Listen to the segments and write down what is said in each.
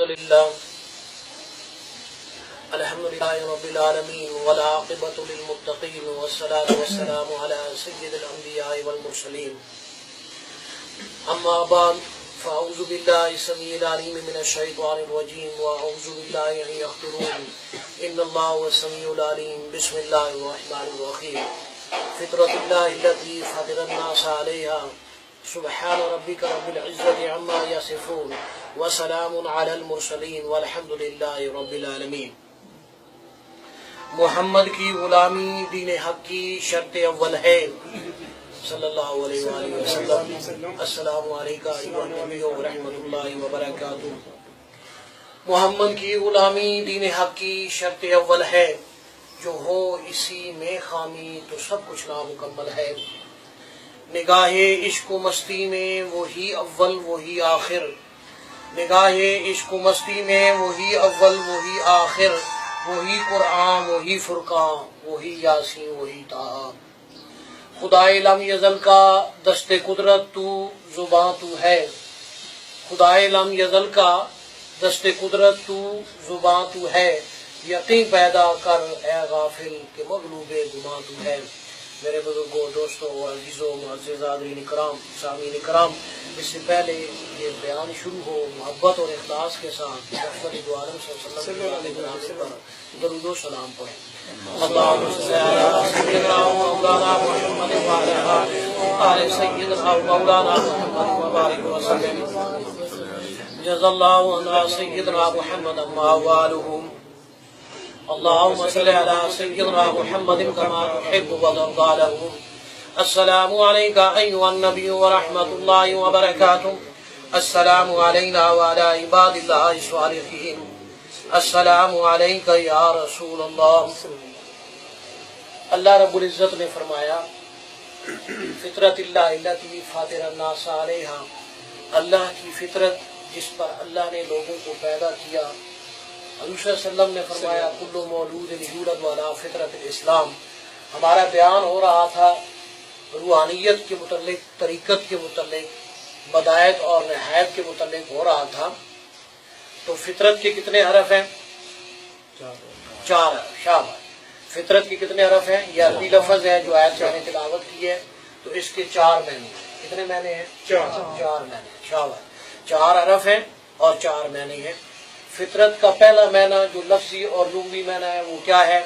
لله الحمد لله رب العالمين والعاقبة للمتقين والصلاة والسلام على سيد الأنبياء والمرسلين أما بعد فأعوذ بالله السميع العليم من الشيطان الرجيم وأعوذ بالله أن يحضرون إن الله هو السميع العليم بسم الله الرحمن الرحيم فطرة الله التي فطر الناس عليها سبحان ربك رب العزة عما يصفون وسلام على المرسلين والحمد لله رب العالمين. محمد کی غلامی دین حق کی شرط اول ہے صلی اللہ علیہ وآلہ وسلم. السلام علیکم ورحمۃ اللہ وبرکاتہ. محمد کی غلامی دین حق کی شرط اول ہے، جو ہو اسی میں خامی تو سب کچھ نامکمل ہے. نگاہ عشق و مستی میں وہی اول وہی آخر، نگاہ عشق و مستی میں وہی اول وہی آخر، وہی قرآن وہی فرقان وہی یاسین وہی طٰہٰ. خدائے لم یزل کا دست قدرت تو زباں تو ہے، خدائے لم یزل کا دست قدرت تو زباں تو ہے. یقین پیدا کر اے غافل کہ مغلوب گماں تو ہے. میرے بزرگوں، دوستوں، عزیزوں، معزز حاضرین کرام، سامعین کرام، اس سے پہلے یہ بیان شروع ہو، محبت اور اخلاص کے ساتھ محمد دو عالم صلی اللہ علیہ وسلم پر درود و سلام پڑھیں. اللہم صلی علی سیدنا مولانا محمد وعلی آل سیدنا مولانا محمد وبارک وسلم. جزا اللہ عنا سیدنا محمد ما والہم. اللهم صل على سيدنا محمد كما تحب وترضى له. السلام عليك أيها النبي ورحمة الله وبركاته. السلام علينا وعلى عباد الله الصالحين. السلام عليك يا رسول الله. اللہ رب العزت نے فرمایا فطرت اللہ التي فاطر الناس علیہا، اللہ کی فطرت جس پر اللہ نے لوگوں کو پیدا کیا. حضور صلی اللہ علیہ وسلم نے فرمایا کل مولود یولد علی فطرت الاسلام. ہمارا بیان ہو رہا تھا روحانیت کے متعلق، طریقت کے متعلق، بدایت اور نہایت کے متعلق ہو رہا تھا. تو فطرت کے کتنے حرف ہیں؟ چار. شاباش. فطرت کے کتنے حرف ہیں؟ یہ عربی لفظ ہے جو آیت سے ہم نے تلاوت کی ہے، تو اس کے چار معنی. کتنے معنی ہیں؟ چار معنی. شاباش. چار حرف ہیں اور چار معنی ہیں. فطرت کا پہلا معنی جو لفظی اور لغوی معنی ہے وہ کیا ہے؟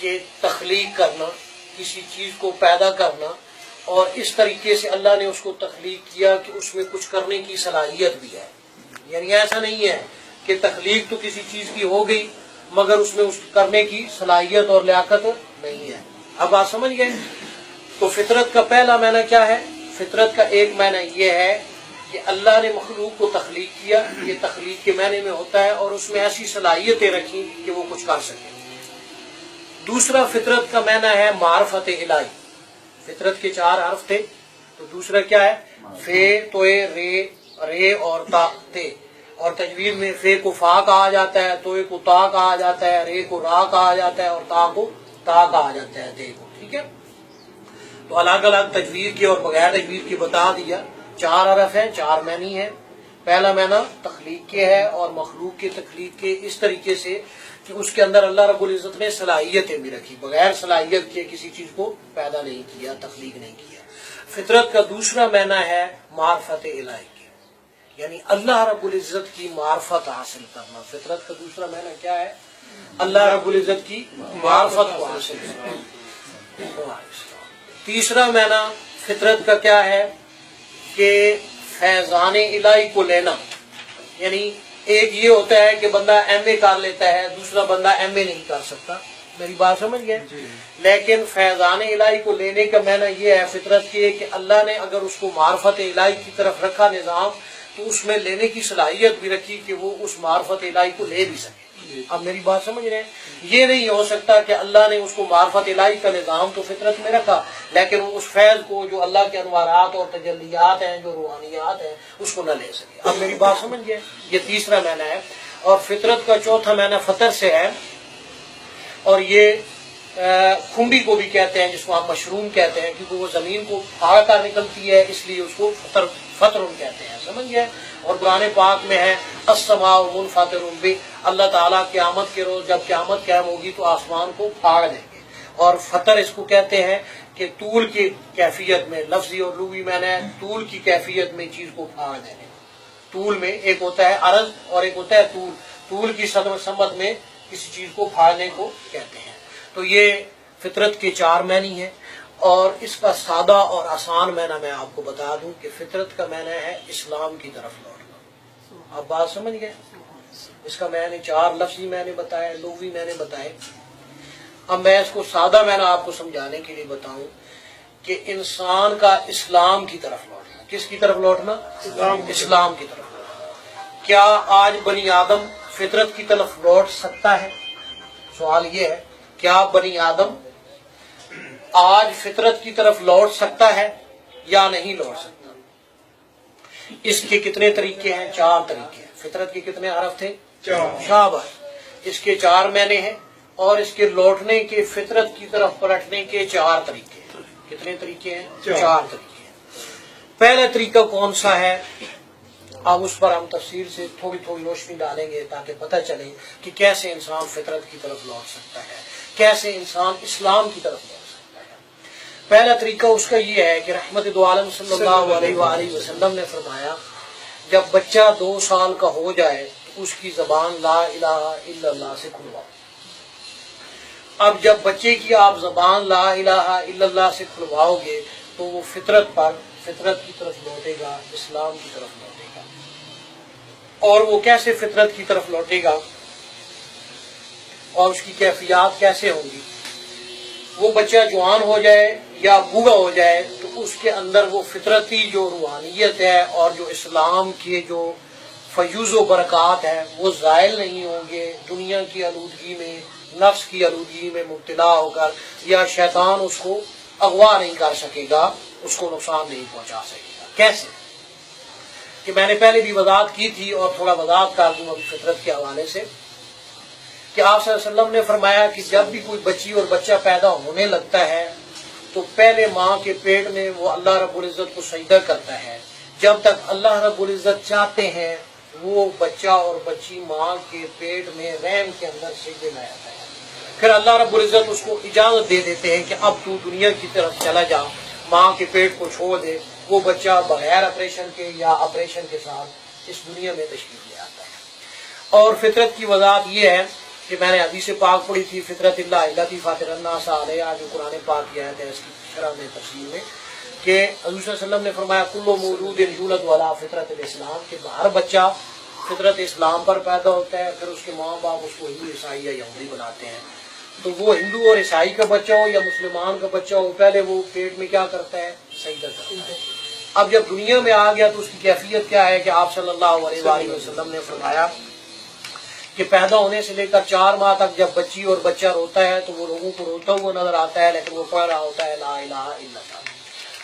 کہ تخلیق کرنا، کسی چیز کو پیدا کرنا، اور اس طریقے سے اللہ نے اس کو تخلیق کیا کہ اس میں کچھ کرنے کی صلاحیت بھی ہے. یعنی ایسا نہیں ہے کہ تخلیق تو کسی چیز کی ہو گئی مگر اس میں اس کرنے کی صلاحیت اور لیاقت نہیں ہے. اب آپ سمجھ گئے؟ تو فطرت کا پہلا معنی کیا ہے؟ فطرت کا ایک معنی یہ ہے کہ اللہ نے مخلوق کو تخلیق کیا، یہ تخلیق کے معنی میں ہوتا ہے، اور اس میں ایسی صلاحیتیں رکھی کہ وہ کچھ کر سکے. دوسرا فطرت کا معنی ہے معرفت الہی. فطرت کے چار حرف تھے، تو دوسرا کیا ہے؟ فے توے رے اور تا تے. اور تجوید میں فے کو فا کہا جاتا ہے، توے کو تا کہا جاتا ہے، رے کو را کہا جاتا ہے، اور تا کو تا کہا جاتا ہے، تے کو. ٹھیک ہے؟ تو الگ الگ تجوید کے اور بغیر تجوید کے بتا دیا. چار حرف ہیں، چار معنی ہیں. پہلا معنی تخلیق کے ہے، اور مخلوق کے تخلیق کے اس طریقے سے کہ اس کے اندر اللہ رب العزت نے صلاحیتیں بھی رکھی، بغیر صلاحیت کے کسی چیز کو پیدا نہیں کیا، تخلیق نہیں کیا. فطرت کا دوسرا معنی ہے معرفت الہی کے، یعنی اللہ رب العزت کی معرفت حاصل کرنا. فطرت کا دوسرا معنی کیا ہے؟ اللہ رب العزت کی معرفت کو حاصل کرنا. تیسرا معنی فطرت کا کیا ہے؟ کہ فیضان الہی کو لینا. یعنی ایک یہ ہوتا ہے کہ بندہ ایم اے کر لیتا ہے، دوسرا بندہ ایم اے نہیں کر سکتا. میری بات سمجھ گئے؟ لیکن فیضان الہی کو لینے کا معنی یہ ہے فطرت کے کہ اللہ نے اگر اس کو معرفت الہی کی طرف رکھا نظام، تو اس میں لینے کی صلاحیت بھی رکھی کہ وہ اس معرفت الہی کو لے بھی سکے. اب میری بات سمجھ رہے ہیں؟ یہ نہیں ہو سکتا کہ اللہ نے اس کو معرفت الہی کا نظام تو فطرت میں رکھا، لیکن اس فیض کو جو اللہ کے انوارات اور تجلیات ہیں، جو روحانیات ہیں، اس کو نہ لے سکے. اب میری بات سمجھ گئے؟ یہ تیسرا معنی ہے. اور فطرت کا چوتھا معنی فطر سے ہے، اور یہ کھنڈی کو بھی کہتے ہیں، جس کو ہم مشروم کہتے ہیں، کیونکہ وہ زمین کو پھاڑ کر نکلتی ہے، اس لیے اس کو فطر کہتے ہیں. سمجھ گئے؟ اور قرآن پاک میں ہے السماء منفطر بہ، اللہ تعالیٰ قیامت کے روز جب قیامت قائم ہوگی تو آسمان کو پھاڑ دیں گے. اور فطر اس کو کہتے ہیں کہ طول کی کیفیت میں، لفظی اور لغوی معنی ہے طول کی کیفیت میں چیز کو پھاڑ دینے. طول میں ایک ہوتا ہے عرض اور ایک ہوتا ہے طول. طول کی سمت میں کسی چیز کو پھاڑنے کو کہتے ہیں. تو یہ فطرت کے 4 معنی ہیں، اور اس کا سادہ اور آسان معنی میں آپ کو بتا دوں کہ فطرت کا معنی ہے اسلام کی طرف لوٹنا. آپ بات سمجھ گئے؟ اس کا معنی 4 لفظی معنی بتائے، لغوی معنی بتائے. اب میں اس کو سادہ معنی آپ کو سمجھانے کے لیے بتاؤں کہ انسان کا اسلام کی طرف لوٹنا. کس کی طرف لوٹنا؟ اسلام کی طرف لوٹنا. کیا آج بنی آدم فطرت کی طرف لوٹ سکتا ہے؟ سوال یہ ہے، کیا بنی آدم آج فطرت کی طرف لوٹ سکتا ہے یا نہیں لوٹ سکتا؟ اس کے کتنے طریقے ہیں؟ 4 طریقے ہیں. فطرت کے کتنے حرف تھے؟ 4. شاباش. اس کے 4 معنی ہیں، اور اس کے لوٹنے کے، فطرت کی طرف پلٹنے کے 4 طریقے ہیں. کتنے طریقے ہیں؟ 4 طریقے ہیں. پہلا طریقہ کون سا ہے؟ اب اس پر ہم تفصیل سے تھوڑی تھوڑی روشنی ڈالیں گے تاکہ پتہ چلے کہ کیسے انسان فطرت کی طرف لوٹ سکتا ہے، کیسے انسان اسلام کی طرف لوٹ سکتا ہے. پہلا طریقہ اس کا یہ ہے کہ رحمت دو عالم صلی اللہ علیہ وآلہ وسلم نے فرمایا جب بچہ 2 سال کا ہو جائے تو اس کی زبان لا الہ الا اللہ سے کھلواؤ. اب جب بچے کی آپ زبان لا الہ الا اللہ سے کھلواؤ گے تو وہ فطرت کی طرف لوٹے گا، اسلام کی طرف لوٹے گا. اور وہ کیسے فطرت کی طرف لوٹے گا اور اس کی کیفیات کیسے ہوں گی؟ وہ بچہ جوان ہو جائے یا بوڑھا ہو جائے تو اس کے اندر وہ فطرتی جو روحانیت ہے اور جو اسلام کے جو فیوز و برکات ہیں وہ زائل نہیں ہوں گے. دنیا کی آلودگی میں، نفس کی آلودگی میں مبتلا ہو کر یا شیطان اس کو اغوا نہیں کر سکے گا، اس کو نقصان نہیں پہنچا سکے گا. کیسے؟ کہ میں نے پہلے بھی وضاحت کی تھی اور تھوڑا وضاحت کر دوں ابھی فطرت کے حوالے سے، کہ آپ صلی اللہ علیہ وسلم نے فرمایا کہ جب بھی کوئی بچی اور بچہ پیدا ہونے لگتا ہے تو پہلے ماں کے پیٹ میں وہ اللہ رب العزت کو سجدہ کرتا ہے. جب تک اللہ رب العزت چاہتے ہیں وہ بچہ اور بچی ماں کے پیٹ میں رحم کے اندر سجدے میں آتا ہے. پھر اللہ رب العزت اس کو اجازت دے دیتے ہیں کہ اب تو دنیا کی طرف چلا جا، ماں کے پیٹ کو چھوڑ دے. وہ بچہ بغیر آپریشن کے یا آپریشن کے ساتھ اس دنیا میں تشریف لے آتا ہے. اور فطرت کی وضاحت یہ ہے کہ میں نے حدیث پاک پڑھی تھی، فطرت اللہ التی فاطر الناس علیہا، جو قرآن پاک کی آیت ہے اس کی شرح میں تفسیر میں، کہ حضور صلی اللہ علیہ وسلم نے فرمایا کل مولود یولد علی فطرت الاسلام، کہ ہر بچہ فطرت اسلام پر پیدا ہوتا ہے. پھر اس کے ماں باپ اس کو ہندو، عیسائی یا یہودی بناتے ہیں. تو وہ ہندو اور عیسائی کا بچہ ہو یا مسلمان کا بچہ ہو، پہلے وہ پیٹ میں کیا کرتا ہے؟ سجدہ کرتا ہے. اب جب دنیا میں آ گیا تو اس کی کیفیت کیا ہے کہ آپ صلی اللہ علیہ وآلہ وسلم نے فرمایا کہ پیدا ہونے سے لے کر 4 ماہ تک جب بچی اور بچہ روتا ہے تو وہ لوگوں کو روتا ہوا نظر آتا ہے، لیکن وہ پڑھ رہا ہوتا ہے لا الہ الا اللہ.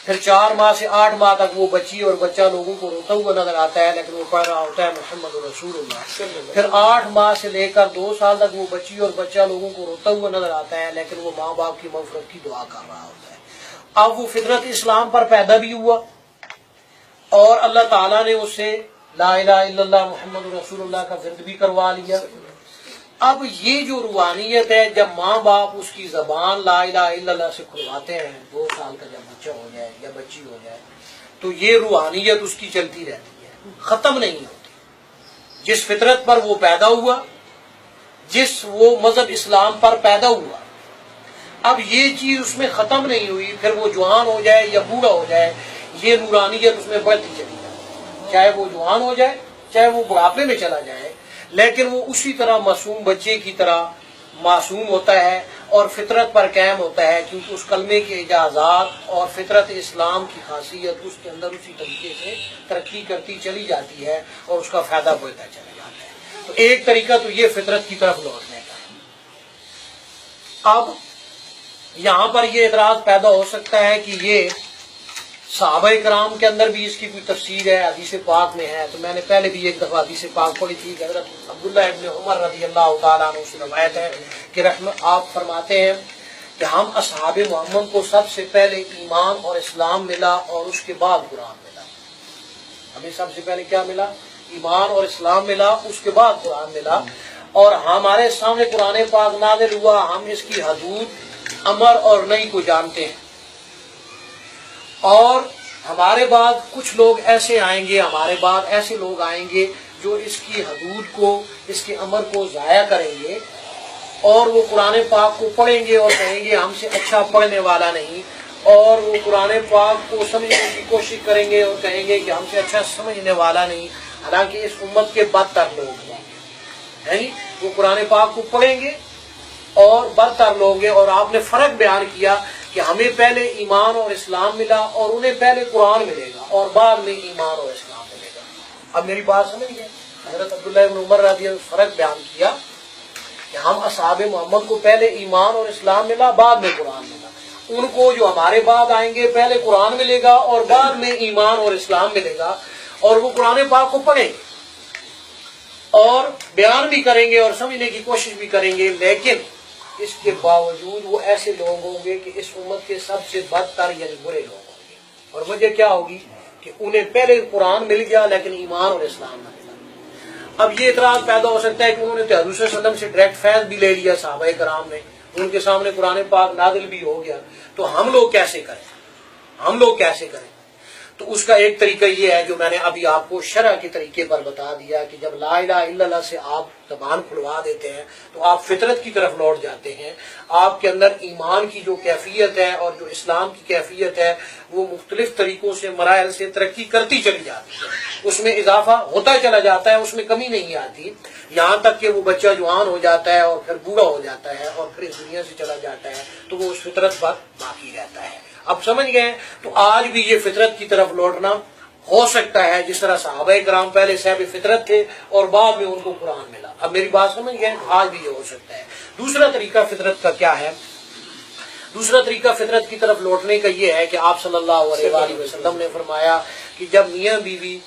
پھر 4 ماہ سے 8 ماہ تک وہ بچی اور بچہ لوگوں کو روتا ہوا نظر آتا ہے، لیکن وہ پڑھ رہا ہوتا ہے محمد رسول اللہ. پھر 8 ماہ سے لے کر 2 سال تک وہ بچی اور بچہ لوگوں کو روتا ہوا نظر آتا ہے، لیکن وہ ماں باپ کی مغفرت کی دعا کر رہا ہوتا ہے. اب وہ فطرت اسلام پر پیدا بھی ہوا اور اللہ تعالیٰ نے اس سے لا الہ الا اللہ محمد رسول اللہ کا ورد بھی کروا لیا. اب یہ جو روحانیت ہے، جب ماں باپ اس کی زبان لا الہ الا اللہ سے کھلواتے ہیں، 2 سال کا جب بچہ ہو جائے یا بچی ہو جائے، تو یہ روحانیت اس کی چلتی رہتی ہے، ختم نہیں ہوتی. جس فطرت پر وہ پیدا ہوا، جس وہ مذہب اسلام پر پیدا ہوا، اب یہ چیز اس میں ختم نہیں ہوئی. پھر وہ جوان ہو جائے یا بوڑھا ہو جائے، یہ نورانیت اس میں بڑھتی چلی جائے. چاہے وہ جوان ہو جائے، چاہے وہ بڑھاپے میں چلا جائے، لیکن وہ اسی طرح معصوم بچے کی طرح معصوم ہوتا ہے اور فطرت پر قائم ہوتا ہے، کیونکہ اس کلمے کے اجازات اور فطرت اسلام کی خاصیت اس کے اندر اسی طریقے سے ترقی کرتی چلی جاتی ہے اور اس کا فائدہ بڑھتا چلا جاتا ہے. تو ایک طریقہ تو یہ فطرت کی طرف لوٹنے کا. اب یہاں پر یہ اعتراض پیدا ہو سکتا ہے کہ یہ صحابہ کرام کے اندر بھی اس کی کوئی تفسیر ہے، حدیث پاک میں ہے. تو میں نے پہلے بھی ایک دفعہ حدیث پاک پڑھی تھی کہ حضرت عبداللہ ابن عمر رضی اللہ تعالیٰ عنہ سے روایت ہے کہ آپ فرماتے ہیں کہ ہم اصحاب محمد کو سب سے پہلے ایمان اور اسلام ملا اور اس کے بعد قرآن ملا. ہمیں سب سے پہلے کیا ملا؟ ایمان اور اسلام ملا، اس کے بعد قرآن ملا، اور ہمارے سامنے قرآن پاک نازل ہوا، ہم اس کی حدود امر اور نہی کو جانتے ہیں، اور ہمارے بعد کچھ لوگ ایسے آئیں گے، ہمارے بعد ایسے لوگ آئیں گے جو اس کی حدود کو، اس کے امر کو ضائع کریں گے، اور وہ قرآن پاک کو پڑھیں گے اور کہیں گے ہم سے اچھا پڑھنے والا نہیں، اور وہ قرآن پاک کو سمجھنے کی کوشش کریں گے اور کہیں گے کہ ہم سے اچھا سمجھنے والا نہیں، حالانکہ اس امت کے بدتر لوگ ہیں، وہ قرآن پاک کو پڑھیں گے اور بدتر لوگ ہیں۔ اور آپ نے فرق بیان کیا کہ ہمیں پہلے ایمان اور اسلام ملا، اور انہیں پہلے قرآن ملے گا اور بعد میں ایمان اور اسلام ملے گا۔ اب میری بات سمجھ گئے؟ حضرت عبداللہ ابن عمر رضی اللہ عنہ فرق بیان کیا کہ ہم اصحاب محمد کو پہلے ایمان اور اسلام ملا، بعد میں قرآن ملا، ان کو جو ہمارے بعد آئیں گے پہلے قرآن ملے گا اور بعد میں ایمان اور اسلام ملے گا، اور وہ قرآن پاک کو پڑھیں گے اور بیان بھی کریں گے اور سمجھنے کی کوشش بھی کریں گے، لیکن اس کے باوجود وہ ایسے لوگ ہوں گے کہ اس امت کے سب سے بدتر یعنی برے لوگ ہوں گے، اور وجہ کیا ہوگی کہ انہیں پہلے قرآن مل گیا لیکن ایمان اور اسلام نہ ملا۔ اب یہ اعتراض پیدا ہو سکتا ہے کہ انہوں نے تو حضور صلی اللہ علیہ وسلم سے ڈائریکٹ فیض بھی لے لیا، صحابہ کرام نے، ان کے سامنے قرآن پاک نازل بھی ہو گیا، تو ہم لوگ کیسے کریں؟ ہم لوگ کیسے کریں؟ تو اس کا ایک طریقہ یہ ہے جو میں نے ابھی آپ کو شرع کے طریقے پر بتا دیا کہ جب لا الہ الا اللہ سے آپ زبان کھلوا دیتے ہیں تو آپ فطرت کی طرف لوٹ جاتے ہیں، آپ کے اندر ایمان کی جو کیفیت ہے اور جو اسلام کی کیفیت ہے وہ مختلف طریقوں سے مراحل سے ترقی کرتی چلی جاتی ہے، اس میں اضافہ ہوتا چلا جاتا ہے، اس میں کمی نہیں آتی، یہاں تک کہ وہ بچہ جوان ہو جاتا ہے اور پھر بوڑھا ہو جاتا ہے اور پھر اس دنیا سے چلا جاتا ہے، تو وہ اس فطرت پر باقی رہتا ہے۔ اب سمجھ گئے؟ تو آج بھی یہ فطرت کی طرف لوٹنا ہو سکتا ہے، جس طرح صحابہ کرام پہلے صاحب فطرت تھے اور بعد میں ان کو قرآن ملا۔ اب میری بات سمجھ گئے؟ آج بھی یہ ہو سکتا ہے۔ دوسرا طریقہ فطرت کا کیا ہے؟ دوسرا طریقہ فطرت کی طرف لوٹنے کا یہ ہے کہ آپ صلی اللہ علیہ وآلہ وسلم نے فرمایا کہ جب میاں بیوی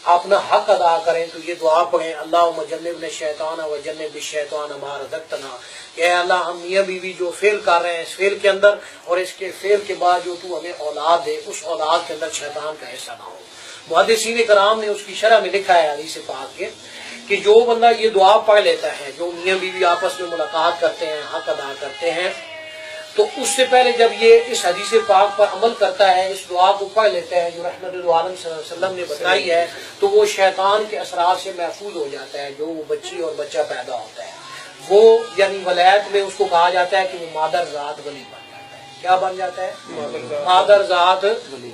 اپنا حق ادا کریں تو یہ دعا پڑھیں، اللہم جنبنا الشیطان وجنب الشیطان ما رزقتنا، کہ اے اللہ ہم میاں بیوی جو فعل کر رہے ہیں اس فعل کے اندر اور اس کے فعل کے بعد جو تو ہمیں اولاد دے اس اولاد کے اندر شیطان کا حصہ نہ ہو۔ محدثین کرام نے اس کی شرح میں لکھا ہے حدیث پاک کے کہ جو بندہ یہ دعا پڑھ لیتا ہے، جو میاں بیوی آپس میں ملاقات کرتے ہیں، حق ادا کرتے ہیں، تو اس سے پہلے جب یہ اس حدیث پاک پر عمل کرتا ہے، اس دعا کو پڑھ لیتا ہے جو رحمت للعالمین صلی اللہ علیہ وسلم نے بتائی ہے، تو وہ شیطان کے اثرات سے محفوظ ہو جاتا ہے۔ جو وہ بچی اور بچہ پیدا ہوتا ہے وہ یعنی ولایت میں اس کو کہا جاتا ہے کہ وہ مادر ذات ولی بن جاتا ہے۔ کیا بن جاتا ہے؟ مادر ذات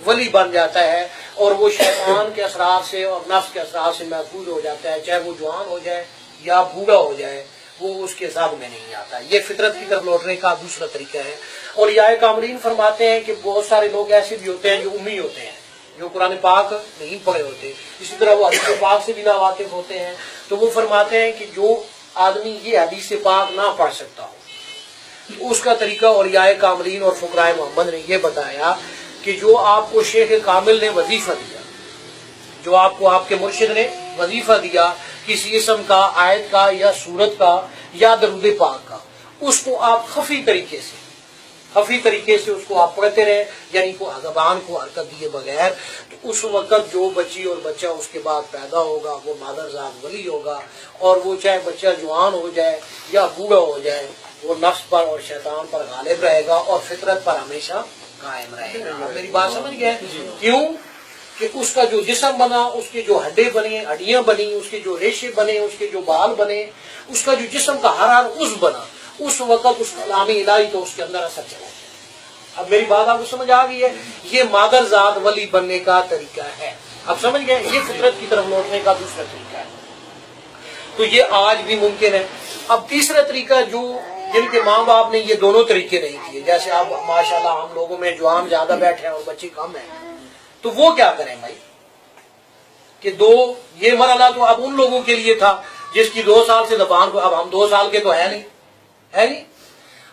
ولی بن جاتا ہے، اور وہ شیطان کے اثرات سے اور نفس کے اثرات سے محفوظ ہو جاتا ہے، چاہے وہ جوان ہو جائے یا بوڑھا ہو جائے، وہ اس کے ذات میں نہیں آتا۔ یہ فطرت کی طرف لوٹنے کا دوسرا طریقہ ہے۔ اور یہ کامرین فرماتے ہیں کہ بہت سارے لوگ ایسے بھی ہوتے ہیں جو امی ہوتے ہیں، جو قرآن پاک نہیں پڑھے ہوتے، اسی طرح وہ حدیث پاک سے بھی ناواقف ہوتے ہیں، تو وہ فرماتے ہیں کہ جو آدمی یہ حدیث پاک نہ پڑھ سکتا ہو، اس کا طریقہ اولیاء کاملین اور فقراء محمد نے یہ بتایا کہ جو آپ کو شیخ کامل نے وظیفہ دیا، جو آپ کو آپ کے مرشد نے وظیفہ دیا کسی اسم کا، آیت کا یا سورت کا یا درود پاک کا، اس کو آپ خفی طریقے سے اس کو آپ پڑھتے رہے، یعنی کو زبان کو حرکت دیے بغیر، تو اس وقت جو بچی اور بچہ اس کے بعد پیدا ہوگا وہ مادر ذات ولی ہوگا، اور وہ چاہے بچہ جوان ہو جائے یا بوڑھا ہو جائے وہ نفس پر اور شیطان پر غالب رہے گا اور فطرت پر ہمیشہ قائم رہے گا۔ میری بات سمجھ گئے؟ کیوں کہ اس کا جو جسم بنا، اس کے جو ہڈے بنے، ہڈیاں بنی، اس کے جو ریشے بنے، اس کے جو بال بنے، اس کا جو جسم کا ہر عضو بنا، اس وقت اس کلام الہی تو اس کے اندر اثر چلا جائے۔ اب میری بات آپ کو سمجھ آ گئی ہے؟ یہ مادر ذات ولی بننے کا طریقہ ہے۔ اب سمجھ گئے؟ یہ فطرت کی طرف لوٹنے کا دوسرا طریقہ ہے، تو یہ آج بھی ممکن ہے۔ اب تیسرا طریقہ جو جن کے ماں باپ نے یہ دونوں طریقے نہیں کیے، جیسے اب ماشاءاللہ ہم لوگوں میں جوان زیادہ بیٹھے ہیں اور بچے کم ہیں، تو وہ کیا کریں بھائی کہ یہ مرحلہ تو اب ان لوگوں کے لیے تھا جس کی 2 سال سے زبان کو، اب ہم 2 سال کے تو ہے نہیں،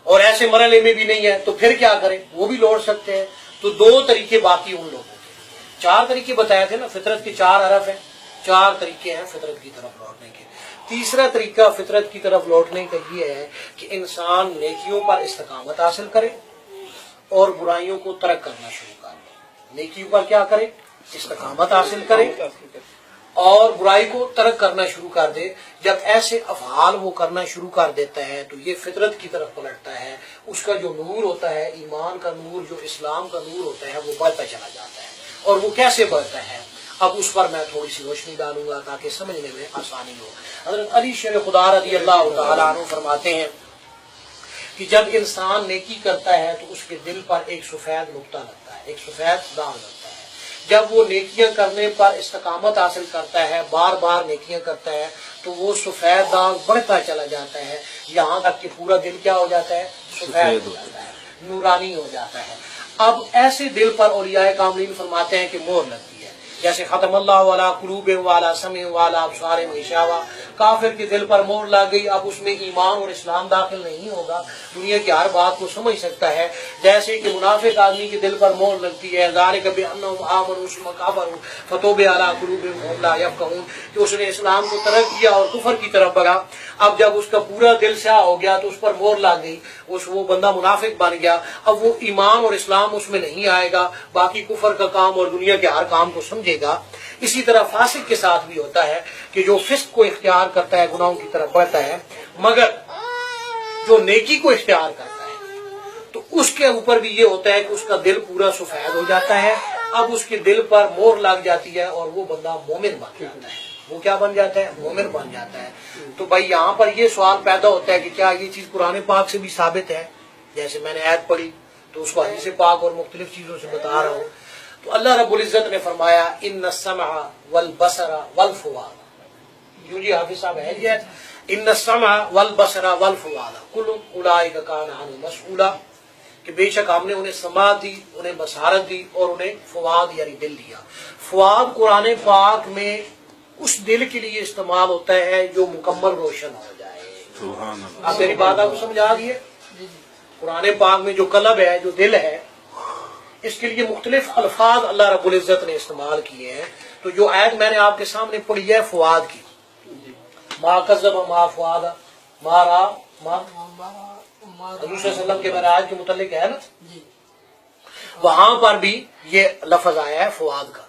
اور ایسے مرحلے میں بھی نہیں ہے، تو پھر کیا کریں؟ وہ بھی لوٹ سکتے ہیں۔ تو 2 طریقے باقی ان لوگوں کے، 4 طریقے بتائے تھے نا، فطرت کے 4 حرف ہیں، 4 طریقے ہیں فطرت کی طرف لوٹنے کے۔ تیسرا طریقہ فطرت کی طرف لوٹنے کا یہ ہے کہ انسان نیکیوں پر استقامت حاصل کرے اور برائیوں کو ترک کرنا شروع کر دے۔ نیکیوں پر کیا کرے؟ استقامت حاصل کرے اور برائی کو ترک کرنا شروع کر دے. جب ایسے افعال وہ کرنا شروع کر دیتا ہے تو یہ فطرت کی طرف پلٹتا ہے. اس کا جو نور ہوتا ہے، ایمان کا نور، جو اسلام کا نور ہوتا ہے، وہ بڑھتا چلا جاتا ہے. اور وہ کیسے بڑھتا ہے اب اس پر میں تھوڑی سی روشنی ڈالوں گا تاکہ سمجھنے میں آسانی ہو. حضرت علی شیر خدا رضی اللہ تعالیٰ عنہ فرماتے ہیں کہ جب انسان نیکی کرتا ہے تو اس کے دل پر ایک سفید نقطہ لگتا ہے، ایک سفید داغ لگتا ہے. جب وہ نیکیاں کرنے پر استقامت حاصل کرتا ہے، بار بار نیکیاں کرتا ہے، تو وہ سفید داغ بڑھتا چلا جاتا ہے یہاں تک کہ پورا دل کیا ہو جاتا ہے؟ سفید ہو جاتا ہے، نورانی ہو جاتا ہے. اب ایسے دل پر اولیاء کاملین فرماتے ہیں کہ مہر لگتی ہے، جیسے ختم اللہ علی قلوبہم وعلی سمعہم وعلی ابصارہم غشاوہ. کافر کے دل پر مہر لگ گئی، اب اس میں ایمان اور اسلام داخل نہیں ہوگا، دنیا کی ہر بات کو سمجھ سکتا ہے. جیسے کہ منافق آدمی کے دل پر مہر لگتی ہے، ذالک بانہم آمنوا ثم کفروا فطبع علی قلوبہم فہم لا یفقہون، کہ اس نے اسلام کو ترک کیا اور کفر کی طرف بڑھا. اب جب اس کا پورا دل سیاہ ہو گیا تو اس پر مہر لگ گئی، وہ بندہ منافق بن گیا. اب وہ ایمان اور اسلام اس میں نہیں آئے گا، باقی کفر کا کام اور دنیا کے ہر کام کو سمجھے گا. اسی طرح فاسق کے ساتھ بھی ہوتا ہے کہ جو فسق کو اختیار کرتا ہے گناہوں کی طرف بڑھتا ہے، مگر جو نیکی کو اختیار کرتا ہے تو اس کے اوپر بھی یہ ہوتا ہے کہ اس کا دل پورا سفید ہو جاتا ہے. اب اس کے دل پر مہر لگ جاتی ہے اور وہ بندہ مومن بن جاتا ہے. وہ کیا بن جاتا ہے؟ مومن بن جاتا ہے. تو بھائی یہاں پر یہ سوال پیدا ہوتا ہے کہ کیا یہ چیز قرآن پاک سے بھی ثابت ہے؟ جیسے میں نے آیت پڑھی تو اس کو حدیث پاک اور مختلف چیزوں سے بتا رہا ہوں. تو اللہ رب العزت نے فرمایا ان السمع والبصر والفؤاد. کیوں جی حافظ صاحب ہے جی ان السمع والبصر والفؤاد کل اولئک کان عنہ مسئولا، کہ بے شک ہم نے انہیں سماعت دی، انہیں بصارت دی اور انہیں فؤاد یعنی دل دیا. فؤاد قرآن پاک میں اس دل کے لیے استعمال ہوتا ہے جو مکمل روشن ہو جائے. سبحان اللہ. آپ میری بات آپ کو سمجھ آ گئی ہے؟ قرآن پاک میں جو قلب ہے، جو دل ہے، اس کے لیے مختلف الفاظ اللہ رب العزت نے استعمال کیے ہیں. تو جو آیت میں نے آپ کے سامنے پڑھی ہے فؤاد کی، ما کذب ما فؤاد ما را ما، حضور صلی اللہ علیہ وسلم کے معراج کے متعلق ہے نا، وہاں پر بھی یہ لفظ آیا ہے فؤاد کا.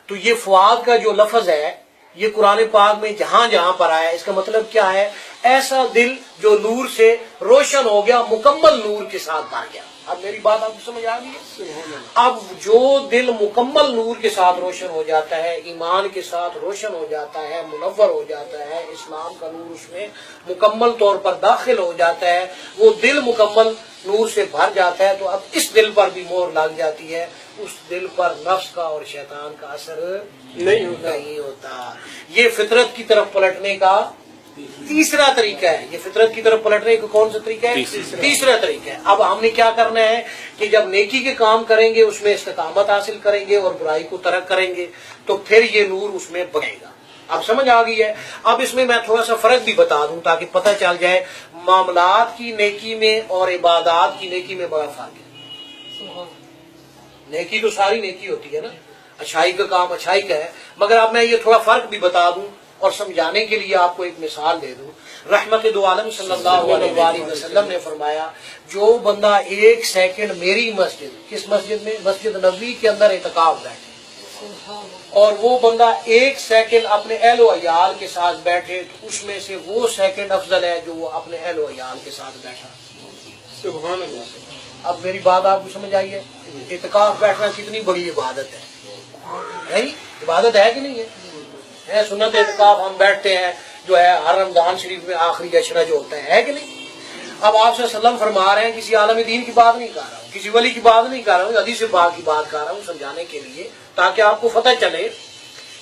تو یہ فؤاد کا جو لفظ ہے یہ قرآن پاک میں جہاں جہاں پر آیا ہے، اس کا مطلب کیا ہے؟ ایسا دل جو نور سے روشن ہو گیا، مکمل نور کے ساتھ بھر گیا. اب میری بات آپ کو سمجھ آ گئی ہے؟ اب جو دل مکمل نور کے ساتھ روشن ہو جاتا ہے، ایمان کے ساتھ روشن ہو جاتا ہے، منور ہو جاتا ہے، اسلام کا نور اس میں مکمل طور پر داخل ہو جاتا ہے، وہ دل مکمل نور سے بھر جاتا ہے. تو اب اس دل پر بھی مہر لگ جاتی ہے. اس دل پر نفس کا اور شیطان کا اثر نہیں ہوتا. یہ فطرت کی طرف پلٹنے کا تیسرا طریقہ ہے. یہ فطرت کی طرف پلٹنے کا کون سا طریقہ ہے؟ تیسرا طریقہ ہے. اب ہم نے کیا کرنا ہے کہ جب نیکی کے کام کریں گے اس میں استقامت حاصل کریں گے اور برائی کو ترک کریں گے تو پھر یہ نور اس میں بڑھے گا. اب سمجھ آ گئی ہے؟ اب اس میں میں تھوڑا سا فرق بھی بتا دوں تاکہ پتہ چل جائے. معاملات کی نیکی میں اور عبادات کی نیکی میں بڑا فرق ہے. نیکی تو ساری نیکی ہوتی ہے نا، اچھائی کا کام اچھائی کا ہے، مگر اب میں یہ تھوڑا فرق بھی بتا دوں اور سمجھانے کے لیے آپ کو ایک مثال دے دوں. رحمت دو عالم صلی اللہ علیہ وآلہ وسلم نے فرمایا جو بندہ ایک سیکنڈ میری مسجد، کس مسجد میں؟ مسجد نبوی کے اندر اعتکاف بیٹھے، اور وہ بندہ ایک سیکنڈ اپنے اہل و عیال کے ساتھ بیٹھے تو اس میں سے وہ سیکنڈ افضل ہے جو وہ اپنے اہل و عیال کے ساتھ بیٹھا. سبحان اللہ. اب میری بات آپ کو سمجھ آئی ہے؟ اعتکاف بیٹھنا کتنی بڑی عبادت ہے. نہیں عبادت ہے کہ نہیں ہے؟ سنت اعتکاف ہم بیٹھتے ہیں جو ہے ہر رمضان شریف میں آخری عشرہ جو ہوتا ہے کہ نہیں. اب آپ صلی اللہ علیہ وسلم فرما رہے ہیں، کسی عالم دین کی بات نہیں کر رہا ہوں، کسی ولی کی بات نہیں کر رہا ہوں، حدیث پاک کی بات کر رہا ہوں سمجھانے کے لیے تاکہ آپ کو پتہ چلے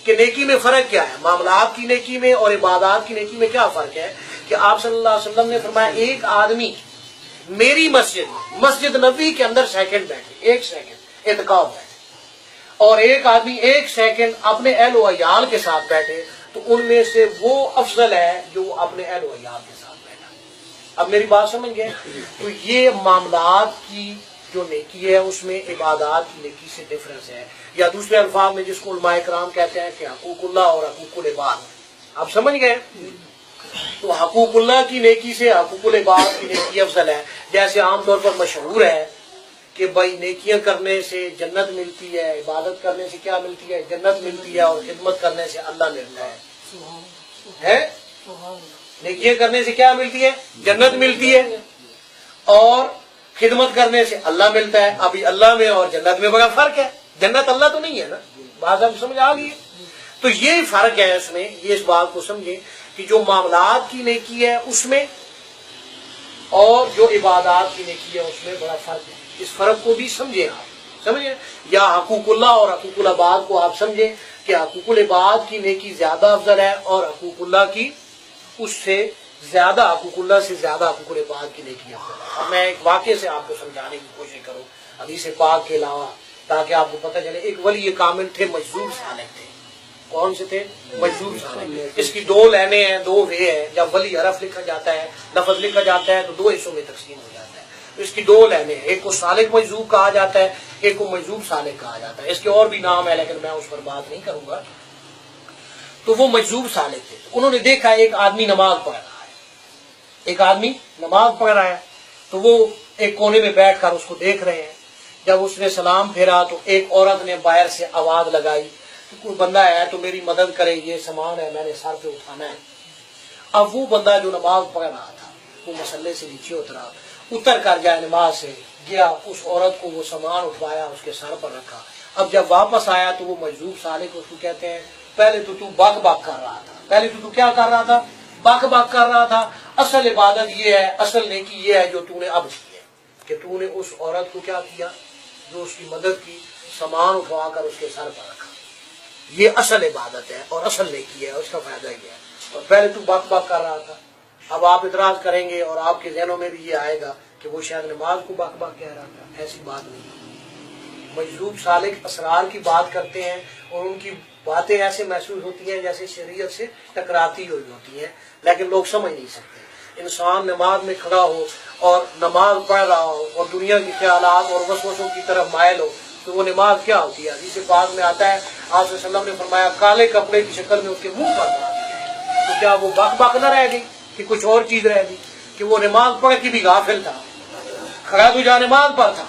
کہ نیکی میں فرق کیا ہے. معاملات کی نیکی میں اور عبادات کی نیکی میں کیا فرق ہے کہ آپ صلی اللہ علیہ وسلم نے فرمایا ایک آدمی میری مسجد نبوی کے اندر سیکنڈ بیٹھے، ایک سیکنڈ اعتکاف بیٹھے، اور ایک آدمی ایک سیکنڈ اپنے اہل و عیال کے ساتھ بیٹھے تو ان میں سے وہ افضل ہے جو اپنے اہل و عیال کے ساتھ بیٹھا. اب میری بات سمجھ گئے؟ تو یہ معاملات کی جو نیکی ہے اس میں عبادات کی نیکی سے ڈفرنس ہے، یا دوسرے الفاظ میں جس کو علماء کرام کہتے ہیں کہ حقوق اللہ اور حقوق العباد. آپ سمجھ گئے؟ تو حقوق اللہ کی نیکی سے حقوق العباد کی نیکی افضل ہے. جیسے عام طور پر مشہور ہے کہ بھائی نیکیاں کرنے سے جنت ملتی ہے، عبادت کرنے سے کیا ملتی ہے؟ جنت ملتی ہے، اور خدمت کرنے سے اللہ ملتا ہے۔ نیکیاں کرنے سے کیا ملتی ہے؟ جنت ملتی ہے، اور خدمت کرنے سے اللہ ملتا ہے۔ ابھی اللہ میں اور جنت میں بڑا فرق ہے، جنت اللہ تو نہیں ہے نا، بات آپ سمجھ آ گئی ہے؟ تو یہ فرق ہے اس میں، یہ اس بات کو سمجھیں کہ جو معاملات کی نیکی ہے اس میں اور جو عبادات کی نیکی ہے اس میں بڑا فرق ہے۔ اس فرق کو بھی سمجھیں، آپ سمجھیں، یا حقوق اللہ اور حقوق العباد کو آپ سمجھیں کہ حقوق العباد کی نیکی زیادہ افضل ہے، اور حقوق اللہ کی اس سے زیادہ، حقوق اللہ سے زیادہ حقوق العباد کی نیکی افضل ہے۔ اب میں ایک واقعے سے آپ کو سمجھانے کی کوشش کروں حدیث پاک کے علاوہ، تاکہ آپ کو پتہ چلے۔ ایک ولی کامل تھے، مجذوب صالح تھے۔ کون سے تھے؟ مجذوب صالح۔ اس کی دو لائنیں ہیں، دو وے ہیں۔ جب ولی حرف لکھا جاتا ہے، لفظ لکھا جاتا ہے تو دو حصوں میں تقسیم ہو جاتا ہے۔ اس کی دو لائنیں ہیں، ایک کو صالح مجذوب کہا جاتا ہے، ایک کو مجذوب صالح کہا جاتا ہے۔ اس کے اور بھی نام ہے لیکن میں اس پر بات نہیں کروں گا۔ تو وہ مجذوب صالح تھے، انہوں نے دیکھا ایک آدمی نماز پڑھ رہا ہے، ایک آدمی نماز پڑھ رہا ہے، تو وہ ایک کونے میں بیٹھ کر اس کو دیکھ رہے ہیں۔ جب اس نے سلام پھیرا تو ایک عورت نے باہر سے آواز لگائی کہ کوئی بندہ ہے تو میری مدد کرے، یہ سامان ہے میں نے سر پہ اٹھانا ہے۔ اب وہ بندہ جو نماز پڑھ رہا تھا وہ مسلے سے نیچے اتر کر جائے نماز سے گیا، اس عورت کو وہ سامان اٹھوایا، اس کے سر پر رکھا۔ اب جب واپس آیا تو وہ مجذوب صالح کو اس کو کہتے ہیں پہلے تو بک بک کر رہا تھا، پہلے تو کیا کر رہا تھا؟ بک بک کر رہا تھا۔ اصل عبادت یہ ہے، اصل نیکی یہ ہے جو تو نے اب کی ہے کہ تو نے اس عورت کو کیا کیا؟ جو اس کی مدد کی، سامان اٹھوا کر اس کے سر پر رکھا۔ یہ اصل عبادت ہے اور اصل نیکی ہے، اس کا فائدہ یہ ہے۔ اور پہلے تو بک بک کر رہا تھا۔ اب آپ اعتراض کریں گے اور آپ کے ذہنوں میں بھی یہ آئے گا کہ وہ شاید نماز کو بک بک کہہ رہا تھا۔ ایسی بات نہیں۔ مجذوب صالح اسرار کی بات کرتے ہیں اور ان کی باتیں ایسے محسوس ہوتی ہیں جیسے شریعت سے ٹکراتی ہوئی ہوتی ہیں، لیکن لوگ سمجھ نہیں سکتے۔ انسان نماز میں کھڑا ہو اور نماز پڑھ رہا ہو اور دنیا کے خیالات اور وسوسوں کی طرف مائل ہو تو وہ نماز کیا ہوتی ہے؟ حدیث پاک میں آتا ہے آپ صلی اللہ علیہ وسلم نے فرمایا کالے کپڑے کی شکل میں اس کے منہ پر مار دیا۔ تو کیا وہ بک بک نہ رہ گئی کہ کچھ اور چیز رہ گئی؟ کہ وہ نماز پڑھ کے بھی غافل تھا، کھڑا تو جا نماز پر تھا،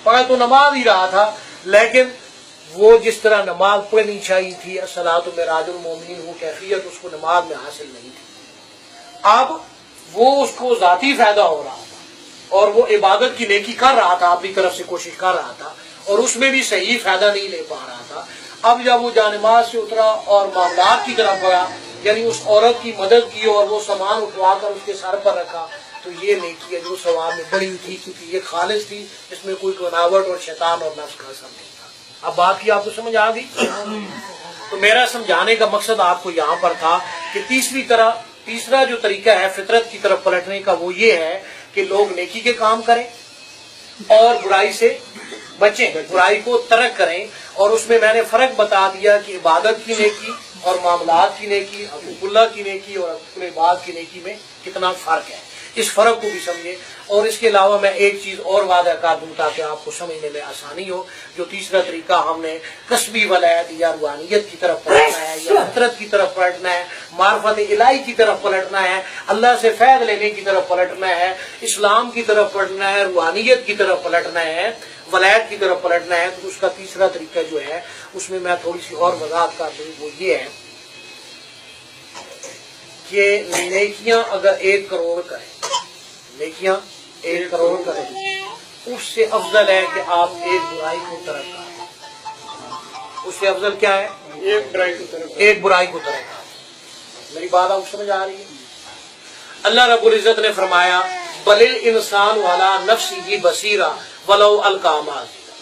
پڑھ تو نماز ہی رہا تھا، لیکن وہ جس طرح نماز پڑھنی چاہیے تھی الصلاۃ معراج المومنین، وہ کیفیت اس کو نماز میں حاصل نہیں تھی۔ اب وہ اس کو ذاتی فائدہ ہو رہا تھا اور وہ عبادت کی نیکی کر رہا تھا، اپنی طرف سے کوشش کر رہا تھا اور اس میں بھی صحیح فائدہ نہیں لے پا رہا تھا۔ اب جب وہ جانماز سے اترا اور معاملات کی طرف گیا، یعنی اس عورت کی مدد کی اور وہ سامان اٹھوا کر اس کے سر پر رکھا، تو یہ نیکی ہے جو ثواب میں بڑی تھی، کیونکہ یہ خالص تھی، اس میں کوئی بناوٹ اور شیطان اور نفس کا اثر نہیں تھا۔ اب بات کی آپ کو سمجھ آ گئی؟ تو میرا سمجھانے کا مقصد آپ کو یہاں پر تھا کہ تیسرا جو طریقہ ہے فطرت کی طرف پلٹنے کا وہ یہ ہے کہ لوگ نیکی کے کام کریں اور برائی سے بچیں، برائی کو ترک کریں۔ اور اس میں نے فرق بتا دیا کہ عبادت کی نیکی اور معاملات کی نیکی، حقوق اللہ کی نیکی اور حقوق العباد کی نیکی میں کتنا فرق ہے، اس فرق کو بھی سمجھیں۔ اور اس کے علاوہ میں ایک چیز اور واضح کر دوں تاکہ آپ کو سمجھنے میں آسانی ہو، جو تیسرا طریقہ ہم نے کسبی ولایت یا روحانیت کی طرف پلٹنا ہے، یا فطرت کی طرف پلٹنا ہے، معرفت الہی کی طرف پلٹنا ہے، اللہ سے فیض لینے کی طرف پلٹنا ہے، اسلام کی طرف پلٹنا ہے، روحانیت کی طرف پلٹنا ہے، ولایت کی طرف پلٹنا ہے، تو اس کا تیسرا طریقہ جو ہے اس میں تھوڑی سی اور وضاحت کر دوں، وہ یہ ہے کہ نیکیاں اگر 1 کروڑ کریں، نیکیاں 1 کروڑ کریں، اس سے افضل ہے کہ آپ ایک برائی کو ترک کریں۔ اس سے افضل کیا ہے؟ ایک برائی کو ترک کریں۔ میری بات آپ کو سمجھ آ رہی ہے؟ اللہ رب العزت نے فرمایا بل الانسان علی نفسہ بصیرہ ولو القی معاذیرہ۔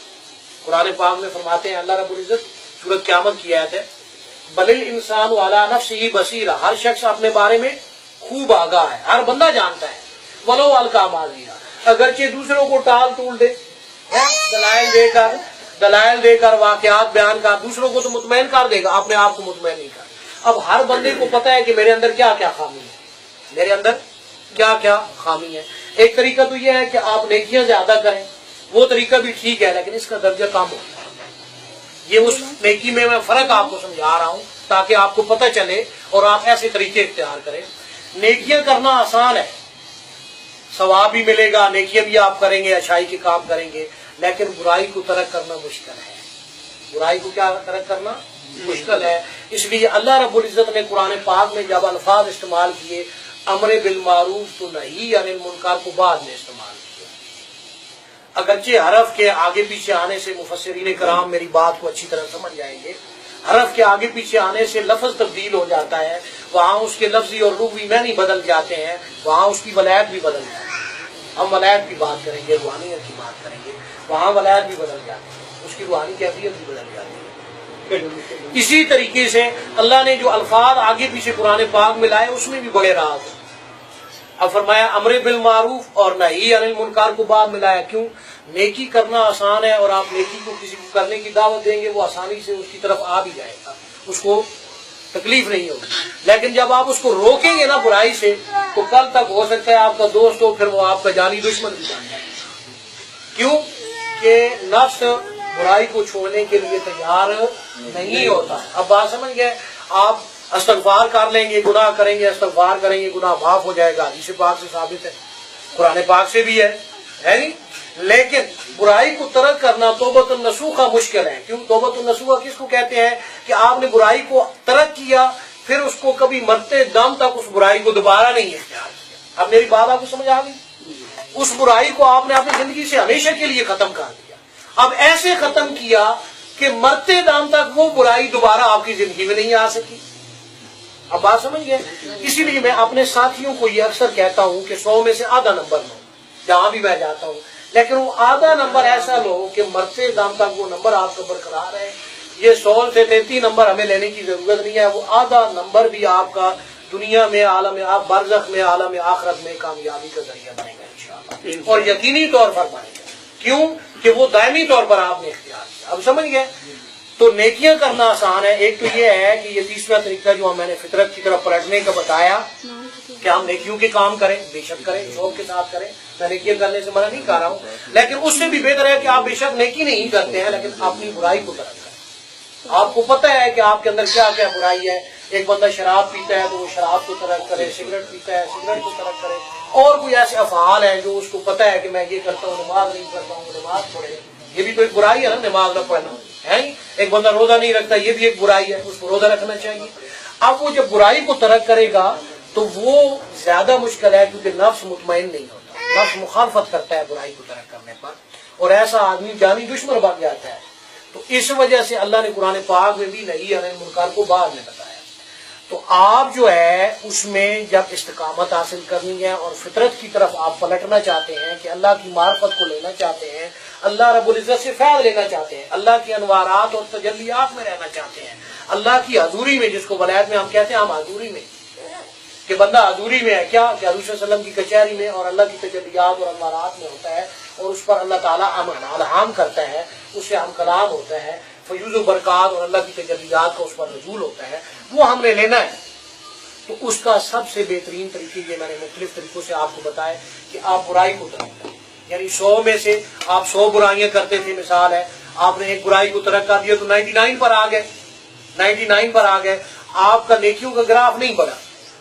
قرآن پاک میں فرماتے ہیں اللہ رب العزت، سورۃ قیامت کی آیت ہے، بل الانسان علی نفسہ بصیرہ، ہر شخص اپنے بارے میں خوب آگاہ ہے، ہر بندہ جانتا ہے، ولو القی معاذیرہ، اگرچہ دوسروں کو ٹال ٹول دے، دلائل دے کر واقعات بیان کر، دوسروں کو تو مطمئن کر دے گا، اپنے آپ کو مطمئن نہیں کر۔ اب ہر بندے کو پتہ ہے کہ میرے اندر کیا کیا خامی ہے، میرے اندر کیا کیا خامی ہے۔ ایک طریقہ تو یہ ہے کہ آپ نیکیاں زیادہ کریں، وہ طریقہ بھی ٹھیک ہے لیکن اس کا درجہ کم ہوتا ہے۔ یہ اس نیکی میں فرق آپ کو سمجھا رہا ہوں تاکہ آپ کو پتہ چلے اور آپ ایسے طریقے اختیار کریں۔ نیکیاں کرنا آسان ہے، ثواب بھی ملے گا، نیکیاں بھی آپ کریں گے، اچھائی کے کام کریں گے، لیکن برائی کو ترک کرنا مشکل ہے. برائی کو کیا ترک کرنا مشکل ہے. اس لیے اللہ رب العزت نے قرآن پاک میں جب الفاظ استعمال کیے امر بالمعروف تو نہی عن المنکر کو بعد میں استعمال کیا. اگرچہ حرف کے آگے پیچھے آنے سے مفسرین کرام میری بات کو اچھی طرح سمجھ جائیں گے، حرف کے آگے پیچھے آنے سے لفظ تبدیل ہو جاتا ہے، وہاں اس کے لفظی اور لغوی معنی بدل جاتے ہیں، وہاں اس کی ولایت بھی بدل جاتی ہے. ہم ولایت کی بات کریں گے، روحانیت کی بات کریں گے، وہاں ولایت بھی بدل جاتی ہے، اس کی روحانی کیفیت بھی بدل جاتی ہے. اسی طریقے سے اللہ نے جو الفاظ آگے پیچھے قرآن پاک میں لائے اس میں بھی بڑے راز ہیں. اب فرمایا امر بالمعروف اور نہی عن المنکر کو بعد میں لایا. کیوں؟ نیکی کرنا آسان ہے، اور آپ نیکی کو کسی کو کرنے کی دعوت دیں گے وہ آسانی سے اس کی طرف آ بھی جائے گا، اس کو تکلیف نہیں ہوگی. لیکن جب آپ اس کو روکیں گے نا برائی سے تو کل تک ہو سکتا ہے آپ کا دوست ہو، پھر وہ آپ کا جانی دشمن بھی بن جائے. کیوں کہ نفس برائی کو چھوڑنے کے لیے تیار نہیں ہوتا. اب بات سمجھ گئے؟ آپ استغفار کر لیں گے، گناہ کریں گے، استغفار کریں گے، گناہ معاف ہو جائے گا. حدیث پاک سے ثابت ہے، قرآن پاک سے بھی ہے نہیں. لیکن برائی کو ترک کرنا توبۃ النصوح مشکل ہے. کیوں؟ توبۃ النصوح کس کو کہتے ہیں؟ کہ آپ نے برائی کو ترک کیا، پھر اس کو کبھی مرتے دم تک اس برائی کو دوبارہ نہیں اختیار کیا. اب میری بات آپ کو سمجھ آ گئی؟ اس برائی کو آپ نے اپنی زندگی سے ہمیشہ کے لیے ختم کر دیا. اب ایسے ختم کیا کہ مرتے دم تک وہ برائی دوبارہ آپ کی زندگی میں نہیں آ سکی. اب بات سمجھ گئے؟ اسی لیے میں اپنے ساتھیوں کو یہ اکثر کہتا ہوں کہ 100 میں سے آدھا نمبر لو جہاں بھی میں جاتا ہوں، لیکن وہ آدھا نمبر ایسا لو کہ مرتے دم تک وہ نمبر آپ کا برقرار ہے. یہ 100 سے 33 نمبر ہمیں لینے کی ضرورت نہیں ہے. وہ آدھا نمبر بھی آپ کا دنیا میں، عالم آپ برزخ میں، عالم آخرت میں کامیابی کا ذریعہ بنے گا انشاءاللہ، اور یقینی طور پر بنے گا. کیوں کہ وہ دائمی طور پر آپ نے اختیار کیا. اب سمجھ گئے؟ تو نیکیاں کرنا آسان ہے. ایک تو یہ ہے کہ یہ تیسرا طریقہ جو میں نے فطرت کی طرف پلٹنے کا بتایا کہ ہم نیکیوں کے کام کریں، بے شک کریں، شوق کے ساتھ کریں. میں نیکیاں کرنے سے منع نہیں کر رہا ہوں، لیکن اس سے بھی بہتر ہے کہ آپ بے شک نیکی نہیں کرتے ہیں لیکن اپنی برائی کو ترک کریں. آپ کو پتہ ہے کہ آپ کے اندر کیا کیا برائی ہے. ایک بندہ شراب پیتا ہے تو وہ شراب کو ترک کرے، سگریٹ پیتا ہے سگریٹ کو ترک کرے، اور کوئی ایسے افعال ہیں جو اس کو پتہ ہے کہ میں یہ کرتا ہوں، نماز نہیں پڑھتا ہوں، نماز پڑھے. یہ بھی تو ایک برائی ہے نا، نماز نہ پڑھنا ہے. ایک بندہ روزہ نہیں رکھتا، یہ بھی ایک برائی ہے، اس کو روزہ رکھنا چاہیے. اب وہ جب برائی کو ترک کرے گا تو وہ زیادہ مشکل ہے، کیونکہ نفس مطمئن نہیں ہوتا، نفس مخالفت کرتا ہے برائی کو ترک کرنے پر، اور ایسا آدمی جانی دشمن بن جاتا ہے. تو اس وجہ سے اللہ نے قرآن پاک میں بھی نہی عن المنکر کو بعد میں بتایا. تو آپ جو ہے اس میں جب استقامت حاصل کرنی ہے اور فطرت کی طرف آپ پلٹنا چاہتے ہیں کہ اللہ کی معرفت کو لینا چاہتے ہیں، اللہ رب العزت سے فیض لینا چاہتے ہیں، اللہ کی انوارات اور تجلیات میں رہنا چاہتے ہیں، اللہ کی حضوری میں، جس کو ولایت میں ہم کہتے ہیں، ہم حضوری میں، کہ بندہ حضوری میں ہے کیا کہ حضور صلی اللہ علیہ وسلم کی کچہری میں اور اللہ کی تجلیات اور انوارات میں ہوتا ہے، اور اس پر اللہ تعالیٰ الہام کرتا ہے، اس سے ہم کلام ہوتا ہے، فیوز و برکات اور اللہ کی تجلیات کا اس پر نزول ہوتا ہے، وہ ہم نے لینا ہے. تو اس کا سب سے بہترین طریقے یہ میں نے مختلف طریقوں سے آپ کو بتائے کہ آپ برائی کو ترک کریں. یعنی 100 میں سے آپ 100 برائیاں کرتے تھے، مثال ہے آپ نے ایک برائی کو ترک کر دیا تو 99 پر آ گئے، 99 پر آ گئے. آپ کا نیکیوں کا گراف نہیں بڑھا،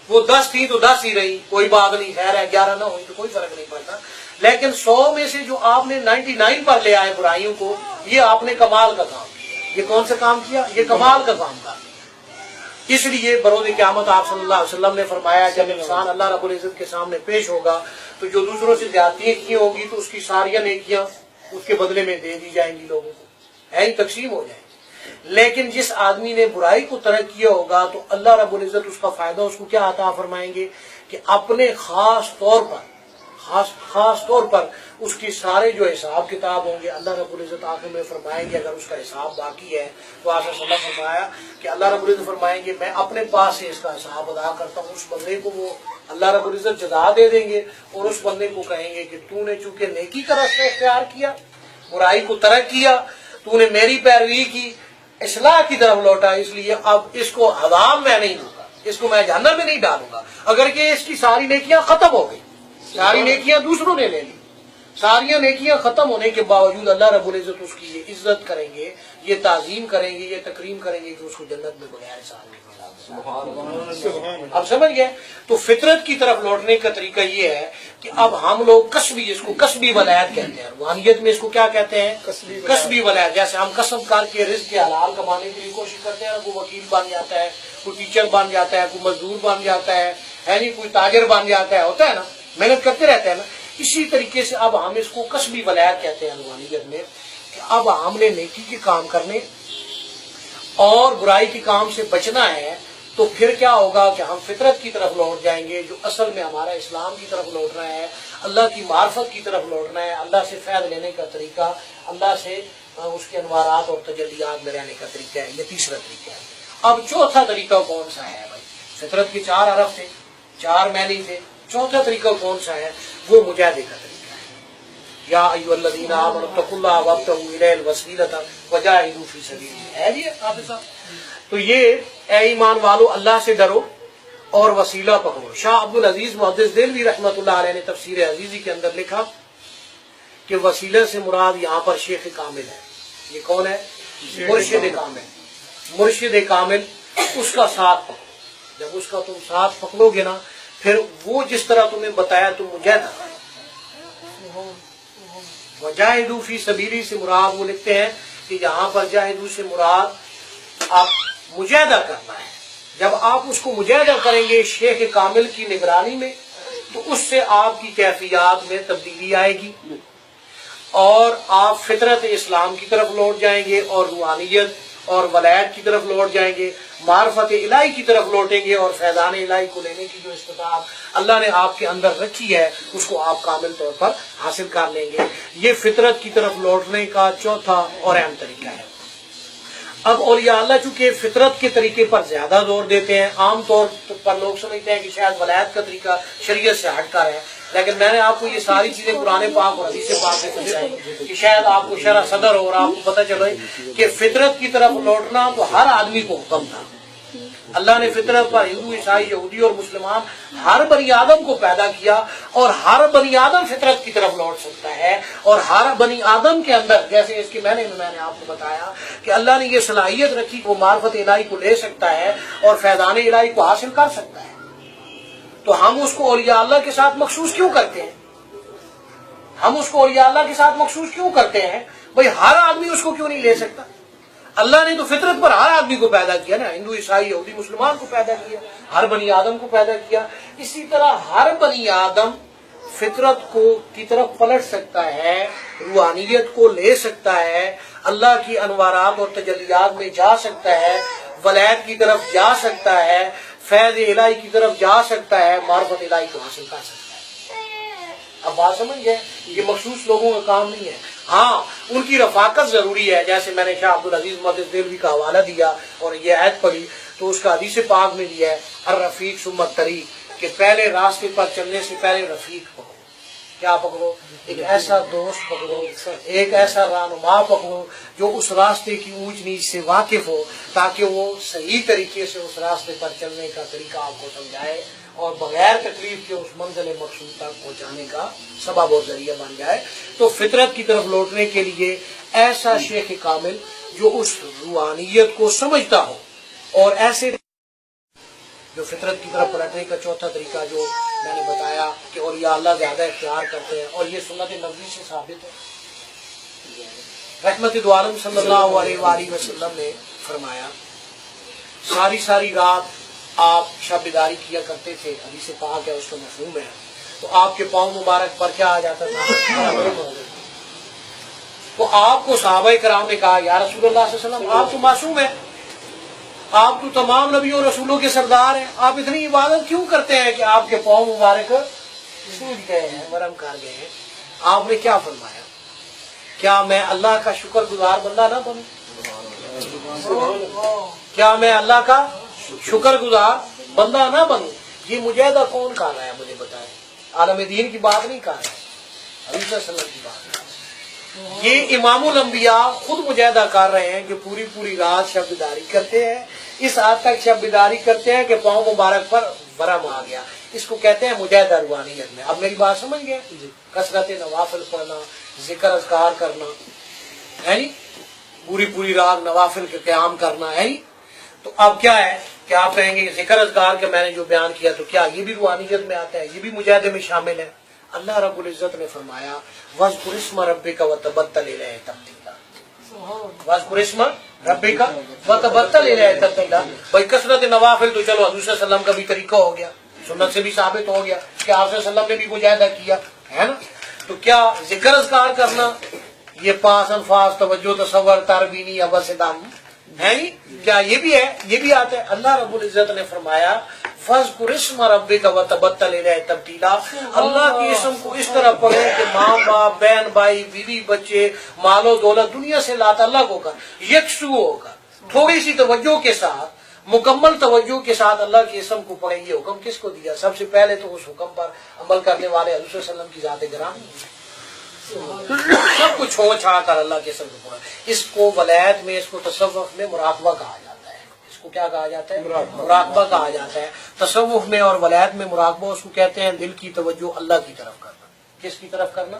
وہ 10 تھی تو 10 ہی رہی، کوئی بات نہیں، خیر ہے 11 نہ ہوئی تو کوئی فرق نہیں پڑتا. لیکن 100 میں سے جو آپ نے 99 پر لے آئے برائیوں کو، یہ آپ نے کمال کا کام کیا. یہ کون سا کام کیا؟ یہ کمال کا کام کیا. اس لیے بروز قیامت آپ صلی اللہ علیہ وسلم نے فرمایا جب انسان اللہ رب العزت کے سامنے پیش ہوگا تو جو دوسروں سے زیادتیاں کی ہوں گی تو اس کی ساری نیکیاں اس کے بدلے میں دے دی جائیں گی، لوگوں کو ہی تقسیم ہو جائیں گی. لیکن جس آدمی نے برائی کو ترک کیا ہوگا تو اللہ رب العزت اس کا فائدہ اس کو کیا عطا فرمائیں گے کہ اپنے خاص طور پر اس کی سارے جو حساب کتاب ہوں گے اللہ رب العزت آخر میں فرمائیں گے. اگر اس کا حساب باقی ہے تو آپ صلی اللہ علیہ وسلم فرمایا کہ اللہ رب العزت فرمائیں گے میں اپنے پاس سے اس کا حساب ادا کرتا ہوں. اس بندے کو وہ اللہ رب العزت جزا دے دیں گے اور اس بندے کو کہیں گے کہ تو نے چونکہ نیکی کا راستہ اختیار کیا، برائی کو ترک کیا، تو نے میری پیروی کی، اصلاح کی طرف لوٹا، اس لیے اب اس کو عذاب میں نہیں دوں گا، اس کو میں جہنم میں نہیں ڈالوں گا. اگر کہ اس کی ساری نیکیاں ختم ہو گئی، ساری نیکیاں دوسروں نے لے لی، ساری نیکیاں ختم ہونے کے باوجود اللہ رب العزت اس کی یہ عزت کریں گے، یہ تعظیم کریں گے، یہ تکریم کریں گے کہ اس کو جنت میں بغیر حساب نہیں ملا۔ اب سمجھ گئے؟ تو فطرت کی طرف لوٹنے کا طریقہ یہ ہے کہ اب ہم لوگ کسبی، اس کو کسبی ولایت کہتے ہیں، روحانیت میں اس کو کیا کہتے ہیں؟ کسبی ولایت۔ جیسے ہم کسب کر کے رزق کے حلال کمانے کی کوشش کرتے ہیں، کوئی وکیل بن جاتا ہے، کوئی ٹیچر بن جاتا ہے، کوئی مزدور بن جاتا ہے نہیں، کوئی تاجر بن جاتا ہے، ہوتا ہے نا، محنت کرتے رہتے ہیں نا۔ اسی طریقے سے اب ہم اس کو کسبی ولایت کہتے ہیں روحانیت میں، کہ اب ہم نے نیکی کے کام کرنے اور برائی کے کام سے بچنا ہے، تو پھر کیا ہوگا کہ ہم فطرت کی طرف لوٹ جائیں گے، جو اصل میں ہمارا اسلام کی طرف لوٹنا ہے، اللہ کی معرفت کی طرف لوٹنا ہے، اللہ سے فیض لینے کا طریقہ، اللہ سے اس کے انوارات اور تجلیات میں رہنے کا طریقہ ہے۔ یہ تیسرا طریقہ ہے۔ اب چوتھا طریقہ کون سا ہے بھائی؟ فطرت کے 4 حرف تھے، 4 معنی تھے، چوتھا طریقہ کون سا ہے؟ وہ مجاہدے کا طریقہ ہے۔ یا ایھا الذین آمنوا اتقوا اللہ وابتغوا الیہ الوسیلۃ وجاہدوا فی سبیلہ۔ ہے یہ حافظ صاحب؟ تو یہ اے ایمان والو اللہ سے ڈرو اور وسیلہ پکڑو۔ شاہ عبد العزیز محدث دہلوی رحمۃ اللہ علیہ نے تفسیر عزیزی کے اندر لکھا کہ وسیلہ سے مراد یہاں پر شیخ کامل ہے۔ یہ کون ہے؟ مرشد کامل۔ مرشد کامل، اس کا ساتھ پکڑو۔ جب اس کا تم ساتھ پکڑو گے نا، پھر وہ جس طرح تمہیں بتایا تم مجاہدہ کرو۔ وجاہدوا فی سبیلی سے مراد وہ لکھتے ہیں کہ یہاں پر جاہدوا سے مراد آپ مجاہدہ کرنا ہے۔ جب آپ اس کو مجاہدہ کریں گے شیخ کامل کی نگرانی میں، تو اس سے آپ کی کیفیات میں تبدیلی آئے گی اور آپ فطرت اسلام کی طرف لوٹ جائیں گے اور روحانیت اور ولایت کی طرف لوٹ جائیں گے، معرفت الہی کی طرف لوٹیں گے، اور فیضان الہی کو لینے کی جو استطاعت اللہ نے آپ کے اندر رکھی ہے اس کو آپ کامل طور پر حاصل کر لیں گے۔ یہ فطرت کی طرف لوٹنے کا چوتھا اور اہم طریقہ ہے۔ اب اولیاء اللہ چونکہ فطرت کے طریقے پر زیادہ زور دیتے ہیں، عام طور پر لوگ سمجھتے ہیں کہ شاید ولایت کا طریقہ شریعت سے ہٹ کر ہے، لیکن میں نے آپ کو یہ ساری چیزیں قرآن پاک اور حدیث پاک سے سمجھائی کہ شاید آپ کو شرح صدر ہو اور آپ کو پتہ چلے کہ فطرت کی طرف لوٹنا تو ہر آدمی کو حکم تھا۔ اللہ نے فطرت پر ہندو، عیسائی، یہودی اور مسلمان ہر بنی آدم کو پیدا کیا، اور ہر بنی آدم فطرت کی طرف لوٹ سکتا ہے، اور ہر بنی آدم کے اندر جیسے اس کے میں نے آپ کو بتایا کہ اللہ نے یہ صلاحیت رکھی کہ وہ معرفت الہی کو لے سکتا ہے اور فیضان الہی کو حاصل کر سکتا ہے۔ تو ہم اس کو اولیاء اللہ کے ساتھ مخصوص کیوں کرتے ہیں؟ ہم اس کو اولیاء اللہ کے ساتھ مخصوص کیوں کرتے ہیں؟ بھئی ہر آدمی اس کو کیوں نہیں لے سکتا؟ اللہ نے تو فطرت پر ہر آدمی کو پیدا کیا نا، ہندو، عیسائی، یہودی، مسلمان کو پیدا کیا، ہر بنی آدم کو پیدا کیا۔ اسی طرح ہر بنی آدم فطرت کی طرف پلٹ سکتا ہے، روحانیت کو لے سکتا ہے، اللہ کی انوارات اور تجلیات میں جا سکتا ہے، ولایت کی طرف جا سکتا ہے، فیض الہی کی طرف جا سکتا ہے، معرفت الہی کو حاصل کر سکتا ہے۔ اب بات سمجھ گئے؟ یہ مخصوص لوگوں کا کام نہیں ہے۔ ہاں ان کی رفاقت ضروری ہے، جیسے میں نے شاہ عبد العزیز محدث دہلوی کا حوالہ دیا اور یہ آیت پڑھی تو اس کا حدیث پاک میں دیا ہے الرفیق ثم الطریق، کہ پہلے راستے پر چلنے سے پہلے رفیق پکڑو۔ کیا پکڑو؟ ایک ایسا دوست پکڑو، ایک ایسا رہنما پکڑو جو اس راستے کی اونچ نیچ سے واقف ہو، تاکہ وہ صحیح طریقے سے اس راستے پر چلنے کا طریقہ آپ کو سمجھائے اور بغیر تکلیف کے اس منزل مقصود تک پہنچانے کا سبب اور ذریعہ بن جائے۔ تو فطرت کی طرف لوٹنے کے لیے ایسا شیخ کامل جو اس روحانیت کو سمجھتا ہو، اور ایسے جو فطرت کی طرف پلٹنے کا چوتھا طریقہ جو میں نے بتایا کہ اولیاء اللہ زیادہ اختیار کرتے ہیں، اور یہ سنت نبوی سے ثابت ہے۔ رحمت دو عالم صلی اللہ علیہ وآلہ وسلم نے فرمایا ساری رات آپ شب بیداری کیا کرتے تھے، حدیث پاک ہے، اس کا مفہوم ہے، تو آپ کے پاؤں مبارک پر کیا آ جاتا تھا؟ تو آپ کو صحابہ کرام نے کہا یا رسول اللہ صلی اللہ علیہ وسلم آپ تو معصوم ہیں، آپ تو تمام نبیوں اور رسولوں کے سردار ہیں، آپ اتنی عبادت کیوں کرتے ہیں کہ آپ کے پاؤں مبارک سوج گئے ہیں، ورم کر گئے ہیں؟ آپ نے کیا فرمایا؟ کیا میں اللہ کا شکر گزار بندہ نہ بنوں؟ کیا میں اللہ کا شکر گزار بندہ نہ بنوں؟ یہ مجاہدہ کون کر رہا ہے مجھے بتائیں؟ عالم دین کی بات نہیں کر رہا ہے، حضور صلی اللہ علیہ وسلم کی بات ہے۔ یہ امام الانبیاء خود مجاہدہ کر رہے ہیں کہ پوری رات شب بیداری کرتے ہیں، اس حد تک شب بیداری کرتے ہیں کہ پاؤں مبارک پر ورم آ گیا. اس کو کہتے ہیں مجاہدہ روحانیت میں. اب میری بات سمجھ گئے؟ کثرت نوافل پڑھنا، ذکر اذکار کرنا ہے جی، پوری رات نوافل کے قیام کرنا ہے جی. تو اب کیا ہے کہ آپ کہیں گے ذکر اذکار کے میں نے جو بیان کیا تو کیا یہ بھی روحانیت میں آتا ہے، یہ بھی مجاہدے میں شامل ہے؟ اللہ رب العزت نے فرمایا وَاذْكُرِ اسْمَ رَبِّكَ وَتَبَتَّلْ إِلَيْهِ تَبْتِيلًا. وَاذْكُرِ اسْمَ رَبِّكَ وَتَبَتَّلْ إِلَيْهِ تَبْتِيلًا. بھائی کثرت نوافل تو چلو حضور صلی اللہ علیہ وسلم کا بھی طریقہ ہو گیا، سنت سے بھی ثابت ہو گیا کہ آپ صلی اللہ علیہ وسلم نے بھی مجاہدہ کیا ہے نا. تو کیا ذکر اذکار کرنا یہ پاس الفاظ توجہ تصور تربینی ابس دم ہے جی، کیا یہ بھی ہے؟ یہ بھی آتا ہے. اللہ رب العزت نے فرمایا فَاذْكُرِ اسْمَ رَبِّكَ وَتَبَتَّلْ إِلَيْهِ تَبْتِيلًا. اللہ کی اسم کو اس طرح پڑھے کہ ماں باپ، بہن بھائی، بیوی بچے، مال و دولت دنیا سے لا تعلق ہو کر، یکسو ہو کر، تھوڑی سی توجہ کے ساتھ، مکمل توجہ کے ساتھ اللہ کے اسم کو پڑھیں. یہ حکم کس کو دیا؟ سب سے پہلے تو اس حکم پر عمل کرنے والے حضور صلی اللہ علیہ وسلم کی ذات گرامی. سب کچھ چھوڑ چھاڑ کر اللہ کے اسم کو پڑھا. اس کو ولایت میں، اس کو تصوف میں مراقبہ کہا جاتا ہے. اس کو کیا کہا جاتا ہے؟ مراقبہ کہا جاتا ہے. تصوف میں اور ولایت میں مراقبہ اس کو کہتے ہیں دل کی توجہ اللہ کی طرف کرنا. کس کی طرف کرنا؟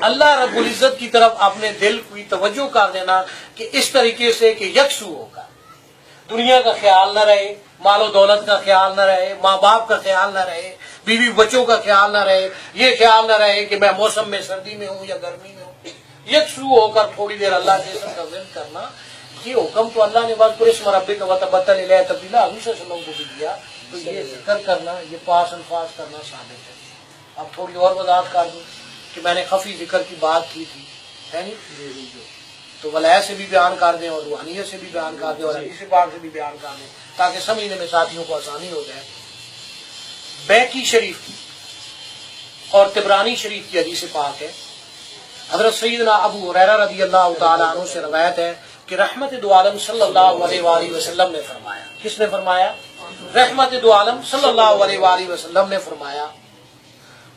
اللہ رب العزت کی طرف اپنے دل کی توجہ کر دینا کہ اس طریقے سے کہ یکسو ہو کر، دنیا کا خیال نہ رہے، مال و دولت کا خیال نہ رہے، ماں باپ کا خیال نہ رہے، بیوی بچوں کا خیال نہ رہے، یہ خیال نہ رہے کہ میں موسم میں سردی میں ہوں یا گرمی میں ہوں. یکسو ہو کر تھوڑی دیر اللہ کے اسم کا ذکر کرنا. یہ حکم تو اللہ نے وَاذْكُرِ اسْمَ رَبِّكَ وَتَبَتَّلْ إِلَيْهِ تَبْتِيلًا حضور صلی اللہ علیہ وسلم کو بھی دیا. تو یہ ذکر کرنا، یہ پاس الفاظ کرنا ثابت ہے. اب تھوڑی اور وضاحت کر دوں کہ میں نے خفی ذکر کی بات کی تھی ہے نہیں، تو ولایت سے بھی بیان کر دیں اور روحانیت سے بھی بیان کر دیں اور حدیث پاک سے بھی بیان کر دیں تاکہ سمجھنے میں ساتھیوں کو آسانی ہو جائے. بیکی شریف کی اور طبرانی شریف کی حدیث پاک ہے. حضرت سیدنا ابو ہریرہ رضی اللہ تعالیٰ عنہ سے روایت ہے کہ رحمت دو عالم صلی اللہ علیہ وآلہ وسلم نے فرمایا. کس نے فرمایا؟ رحمت دو عالم صلی اللہ علیہ وآلہ وسلم نے فرمایا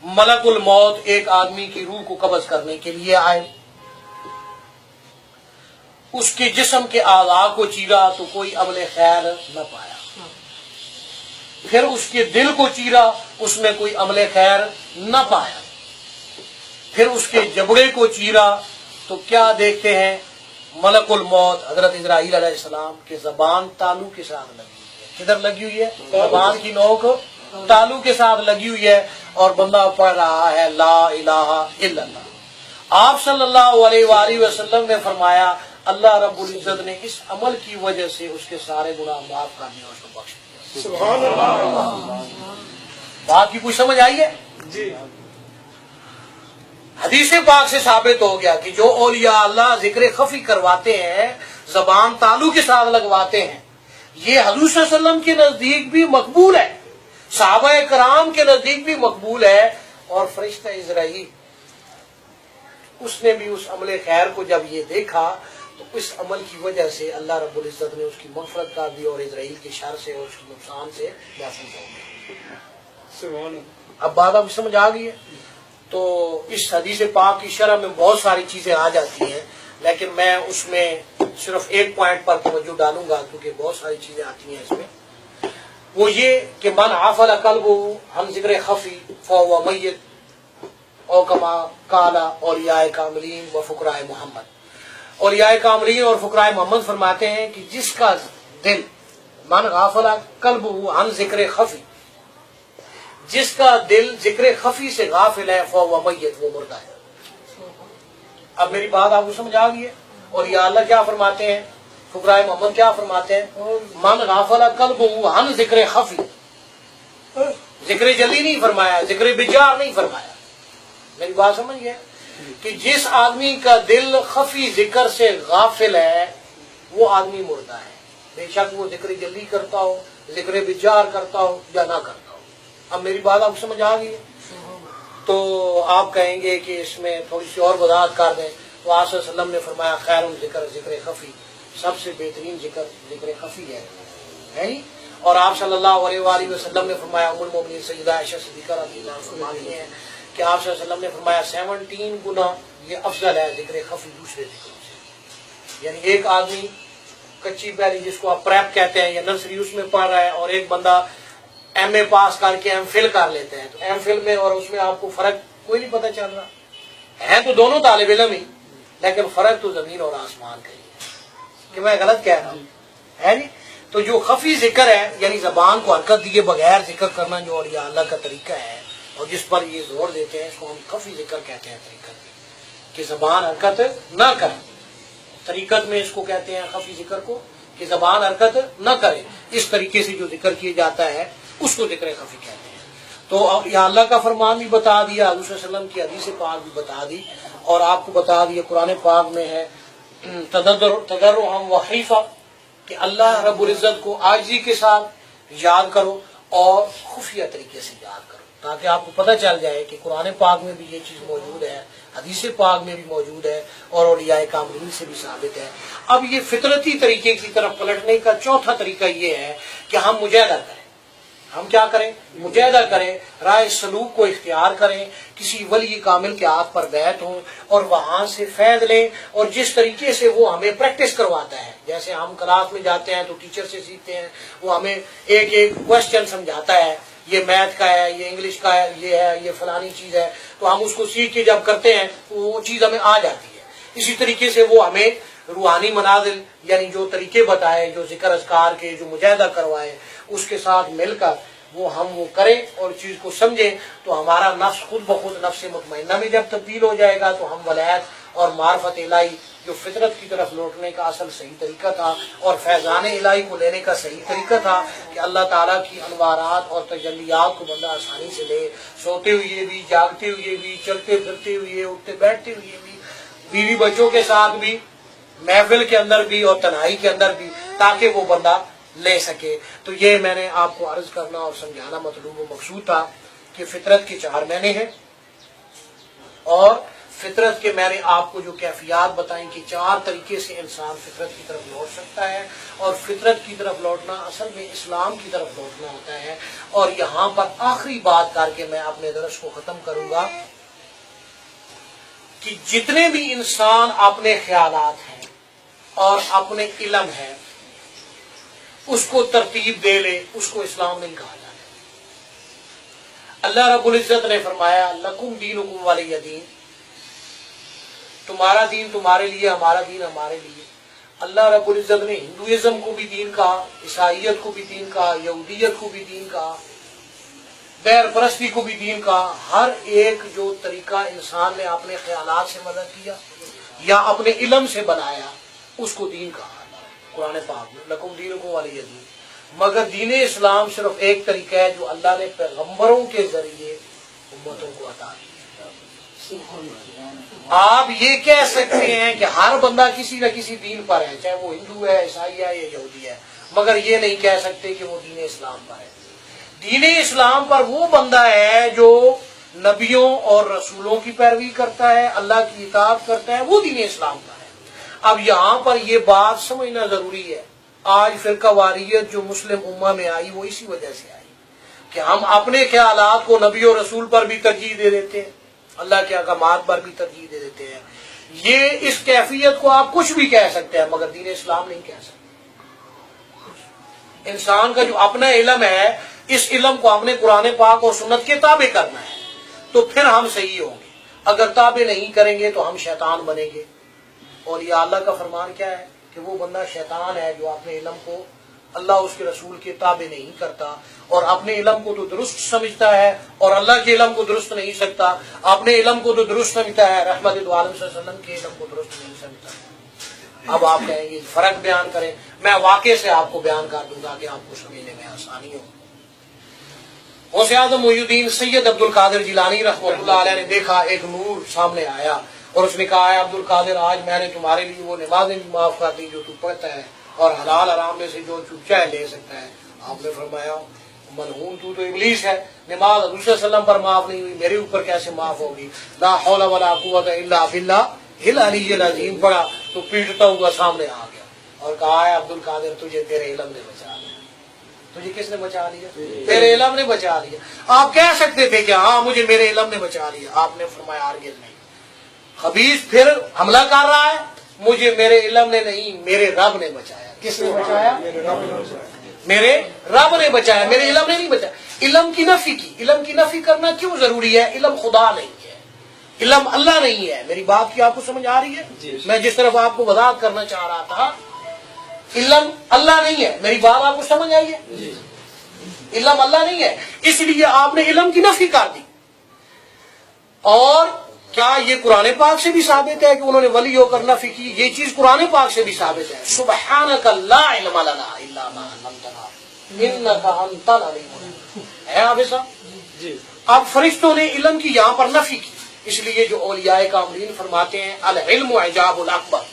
ملک الموت ایک آدمی کی روح کو قبض کرنے کے لیے آئے. اس کے جسم کے اعضاء کو چیرا تو کوئی عمل خیر نہ پایا. پھر اس کے دل کو چیرا، اس میں کوئی عمل خیر نہ پایا. پھر اس کے جبڑے کو چیرا تو کیا دیکھتے ہیں؟ ملک الموت حضرت اسرائیل علیہ السلام کے زبان تالو کے ساتھ لگی ہوئی ہے. کدھر لگی ہوئی ہے؟ زبان کی نوک تالو کے ساتھ لگی ہوئی ہے اور بندہ پڑھ رہا ہے لا الہ الا اللہ. آپ صلی اللہ علیہ وآلہ وسلم نے فرمایا اللہ رب العزت نے اس عمل کی وجہ سے اس کے سارے گناہ معاف کر دیا اور اس کو بخش دیا. سبحان اللہ. بات کی کوئی سمجھ آئی ہے؟ جی. حدیث پاک سے ثابت ہو گیا کہ جو اولیاء اللہ ذکر خفی کرواتے ہیں، زبان تالو کے ساتھ لگواتے ہیں، یہ حضور صلی اللہ علیہ وسلم کے نزدیک بھی مقبول ہے، صحابہ کرام کے نزدیک بھی مقبول ہے، اور فرشتہ اسرائیل اس نے بھی اس عمل خیر کو جب یہ دیکھا تو اس عمل کی وجہ سے اللہ رب العزت نے اس کی مغفرت کر دی اور اسرائیل کے شر سے اور اس کے نقصان سے محفوظ ہو گیا. سبحان اللہ. اب بات اب سمجھ آ گئی ہے. تو اس حدیث پاک کی شرح میں بہت ساری چیزیں آ جاتی ہیں، لیکن میں اس میں صرف ایک پوائنٹ پر توجہ ڈالوں گا کیونکہ بہت ساری چیزیں آتی ہیں اس میں. وہ یہ کہ من عفل قلبه عن ذکر خفی فهو میت او کما قال اولیاء کاملین و فقراء محمد. اولیاء کاملین اور فقراء محمد فرماتے ہیں کہ جس کا دل من غافل قلبه عن ذکر خفی، جس کا دل ذکر خفی سے غافل ہے فهو میت، وہ مردہ ہے. اب میری بات آپ کو سمجھ آ گئی ہے. اور یا اللہ کیا فرماتے ہیں، فقراء محمد کیا فرماتے ہیں؟ من غافل قلبه عن ذکر خفی. ذکر جلی نہیں فرمایا، ذکر بجار نہیں فرمایا. میری بات سمجھ گئے کہ جس آدمی کا دل خفی ذکر سے غافل ہے وہ آدمی مردہ ہے، بے شک وہ ذکر جلی کرتا ہو، ذکر بجار کرتا ہو یا نہ کرتا ہو. اب میری بات آپ کو سمجھ آ گئی ہے. تو آپ کہیں گے کہ اس میں تھوڑی سی اور وضاحت کر دیں. تو آپ صلی اللہ علیہ وسلم نے فرمایا خیر الذکر ذکر خفی، سب سے بہترین ذکر ذکر خفی ہے. اور آپ صلی اللہ علیہ وآلہ وسلم نے فرمایا، ام المؤمنین سیدہ عائشہ صدیقہ رضی اللہ عنہا فرماتی ہیں کہ آپ صلی اللہ علیہ وسلم نے فرمایا 17 گنا یہ افضل ہے ذکر خفی دوسرے ذکروں سے. یعنی ایک آدمی کچی پہلی جس کو آپ پریپ کہتے ہیں یا نرسری اس میں پڑھ رہا ہے، اور ایک بندہ ایم اے پاس کر کے ایم فل کر لیتے ہیں، تو ایم فل میں اور اس میں آپ کو فرق کوئی نہیں پتہ چل رہا ہے، تو دونوں طالب علم ہی، لیکن فرق تو زمین اور آسمان کا ہی ہے کہ میں غلط کہہ رہا ہوں، ہے نہیں؟ تو جو خفی ذکر ہے، یعنی زبان کو حرکت دیے بغیر ذکر کرنا جو اولیاء اللہ کا طریقہ ہے اور جس پر یہ زور دیتے ہیں، اس کو ہم خفی ذکر کہتے ہیں طریقت، کہ زبان حرکت نہ کرے، طریقت میں اس کو کہتے ہیں خفی ذکر کو، کہ زبان حرکت نہ کرے، اس طریقے سے جو ذکر کیا جاتا ہے اس کو ذکر خفی کہتے ہیں۔ تو یا اللہ کا فرمان بھی بتا دیا، حضور صلی اللہ علیہ وسلم کی حدیث پاک بھی بتا دی، اور آپ کو بتا دیا قرآن پاک میں ہے تضرعا وخیفہ، کہ اللہ رب العزت کو عاجزی کے ساتھ یاد کرو اور خفیہ طریقے سے یاد کرو، تاکہ آپ کو پتہ چل جائے کہ قرآن پاک میں بھی یہ چیز موجود ہے، حدیث پاک میں بھی موجود ہے، اور اولیاء کاملین سے بھی ثابت ہے۔ اب یہ فطرتی طریقے کی طرف پلٹنے کا چوتھا طریقہ یہ ہے کہ ہم مجاہدہ کریں۔ ہم کیا کریں؟ مجاہدہ کریں، رائے سلوک کو اختیار کریں، کسی ولی کامل کے ہاتھ پر بیعت ہوں اور وہاں سے فیض لیں، اور جس طریقے سے وہ ہمیں پریکٹس کرواتا ہے، جیسے ہم کلاس میں جاتے ہیں تو ٹیچر سے سیکھتے ہیں، وہ ہمیں ایک ایک کوشچن سمجھاتا ہے، یہ میتھ کا ہے، یہ انگلش کا ہے، یہ ہے، یہ فلانی چیز ہے، تو ہم اس کو سیکھ کے جب کرتے ہیں وہ چیز ہمیں آ جاتی ہے۔ اسی طریقے سے وہ ہمیں روحانی منازل، یعنی جو طریقے بتائے، جو ذکر اذکار کے، جو مجاہدہ کروائے، اس کے ساتھ مل کر وہ کریں اور چیز کو سمجھیں، تو ہمارا نفس خود بخود نفس مطمئنہ میں جب تبدیل ہو جائے گا تو ہم ولایت اور معرفت الہی، جو فطرت کی طرف لوٹنے کا اصل صحیح طریقہ تھا اور فیضان الہی کو لینے کا صحیح طریقہ تھا، کہ اللہ تعالیٰ کی انوارات اور تجلیات کو بندہ آسانی سے لے، سوتے ہوئے بھی، جاگتے ہوئے بھی، چلتے پھرتے ہوئے، اٹھتے بیٹھتے ہوئے بھی، بیوی بچوں کے ساتھ بھی، محفل کے اندر بھی اور تنہائی کے اندر بھی، تاکہ وہ بندہ لے سکے۔ تو یہ میں نے آپ کو عرض کرنا اور سمجھانا مطلوب و مقصود تھا کہ فطرت کے 4 معنی ہیں، اور فطرت کے میں نے آپ کو جو کیفیات بتائیں کہ 4 طریقے سے انسان فطرت کی طرف لوٹ سکتا ہے، اور فطرت کی طرف لوٹنا اصل میں اسلام کی طرف لوٹنا ہوتا ہے۔ اور یہاں پر آخری بات کر کے میں اپنے درس کو ختم کروں گا کہ جتنے بھی انسان اپنے خیالات ہیں اور اپنے علم ہے اس کو ترتیب دے لے، اس کو اسلام نہیں کہا جاتا۔ اللہ رب العزت نے فرمایا لکم دینکم ولی دین، تمہارا دین تمہارے لیے، ہمارا دین ہمارے لیے۔ اللہ رب العزت نے ہندوازم کو بھی دین کہا، عیسائیت کو بھی دین کہا، یہودیت کو بھی دین کہا، غیر پرستی کو بھی دین کہا۔ ہر ایک جو طریقہ انسان نے اپنے خیالات سے مدد کیا یا اپنے علم سے بنایا، اس کو دین کہا قرآن پاک میں، لکم دینکم ولی دین۔ مگر دین اسلام صرف ایک طریقہ ہے جو اللہ نے پیغمبروں کے ذریعے امتوں کو عطا کیا۔ آپ یہ کہہ سکتے ہیں کہ ہر بندہ کسی نہ کسی دین پر ہے، چاہے وہ ہندو ہے، عیسائی ہے یا یہودی ہے، مگر یہ نہیں کہہ سکتے کہ وہ دین اسلام پر ہے۔ دین اسلام پر وہ بندہ ہے جو نبیوں اور رسولوں کی پیروی کرتا ہے، اللہ کی اطاعت کرتا ہے، وہ دین اسلام پر ہے۔ اب یہاں پر یہ بات سمجھنا ضروری ہے، آج فرقہ واریت جو مسلم امہ میں آئی وہ اسی وجہ سے آئی کہ ہم اپنے خیالات کو نبی اور رسول پر بھی ترجیح دے دیتے ہیں، اللہ کے احکامات پر بھی ترجیح دے دیتے ہیں۔ یہ اس کیفیت کو آپ کچھ بھی کہہ سکتے ہیں مگر دین اسلام نہیں کہہ سکتے۔ انسان کا جو اپنا علم ہے، اس علم کو ہم نے قرآن پاک اور سنت کے تابع کرنا ہے، تو پھر ہم صحیح ہوں گے۔ اگر تابع نہیں کریں گے تو ہم شیطان بنیں گے۔ اور یہ اللہ کا فرمان کیا ہے کہ وہ بندہ شیطان ہے جو اپنے علم کو اللہ اس کے رسول کے تابع نہیں کرتا، اور اپنے علم کو تو درست سمجھتا ہے اور اللہ کے علم کو درست نہیں سمجھتا، اپنے علم کو تو درست سمجھتا ہے، رحمت دو عالم صلی اللہ علیہ وسلم کے علم کو درست نہیں سمجھتا۔ اب آپ کہیں گے فرق بیان کریں، میں واقعے سے آپ کو بیان کر دوں گا کہ آپ کو سمجھنے میں آسانی ہو۔ غوث اعظم محی الدین سید عبد القادر جیلانی رحمۃ اللہ علیہ نے دیکھا ایک نور سامنے آیا اور اس نے کہا ہے عبد القادر، آج میں نے تمہارے لیے وہ نمازیں بھی معاف کر دی جو تو پڑھتا ہے، اور حلال حرام میں سے جو چاہے لے سکتا ہے۔ آپ نے فرمایا منہون تو ابلیس ہے، نماز حضور صلی اللہ علیہ وسلم پر معاف نہیں ہوئی، میرے اوپر کیسے معاف ہوگی؟ لا حول ولا قوت الا باللہ العلی العظیم پڑھا تو پیٹتا ہوا سامنے آ گیا اور کہا ہے عبد القادر تجھے تیرے علم نے بچا لیا۔ تجھے کس نے بچا لیا؟ تیرے علم نے بچا لیا۔ آپ کہہ سکتے تھے کہ ہاں مجھے میرے علم نے بچا لیا، آپ نے فرمایا ہرگز نہیں۔ خبیث پھر حملہ کر رہا ہے، مجھے میرے علم نے نہیں میرے رب نے بچایا۔ کس نے بچایا؟ میرے رب نے بچایا، میرے علم نے نہیں بچایا۔ علم کی نفی کی، علم کی نفی کرنا کیوں ضروری ہے؟ علم خدا نہیں ہے، علم اللہ نہیں ہے۔ میری بات کی آپ کو سمجھ آ رہی ہے؟ میں جس طرف آپ کو وضاحت کرنا چاہ رہا تھا، علم اللہ نہیں ہے۔ میری بات آپ کو سمجھ آئی ہے؟ علم اللہ نہیں ہے، اس لیے آپ نے علم کی نفی کر دی۔ اور کیا یہ قرآن پاک سے بھی ثابت ہے کہ انہوں نے ولی ہو کر نفی کی؟ یہ چیز قرآن پاک سے بھی ثابت ہے۔ سبحانک لا علم لنا الا ما علمتنا انک انت العلیم الحکیم، ہے حافظ صاحب؟ جی اب فرشتوں نے علم کی یہاں پر نفی کی، اس لیے جو اولیاء کاملین فرماتے ہیں العلم اعجاب الاکبر،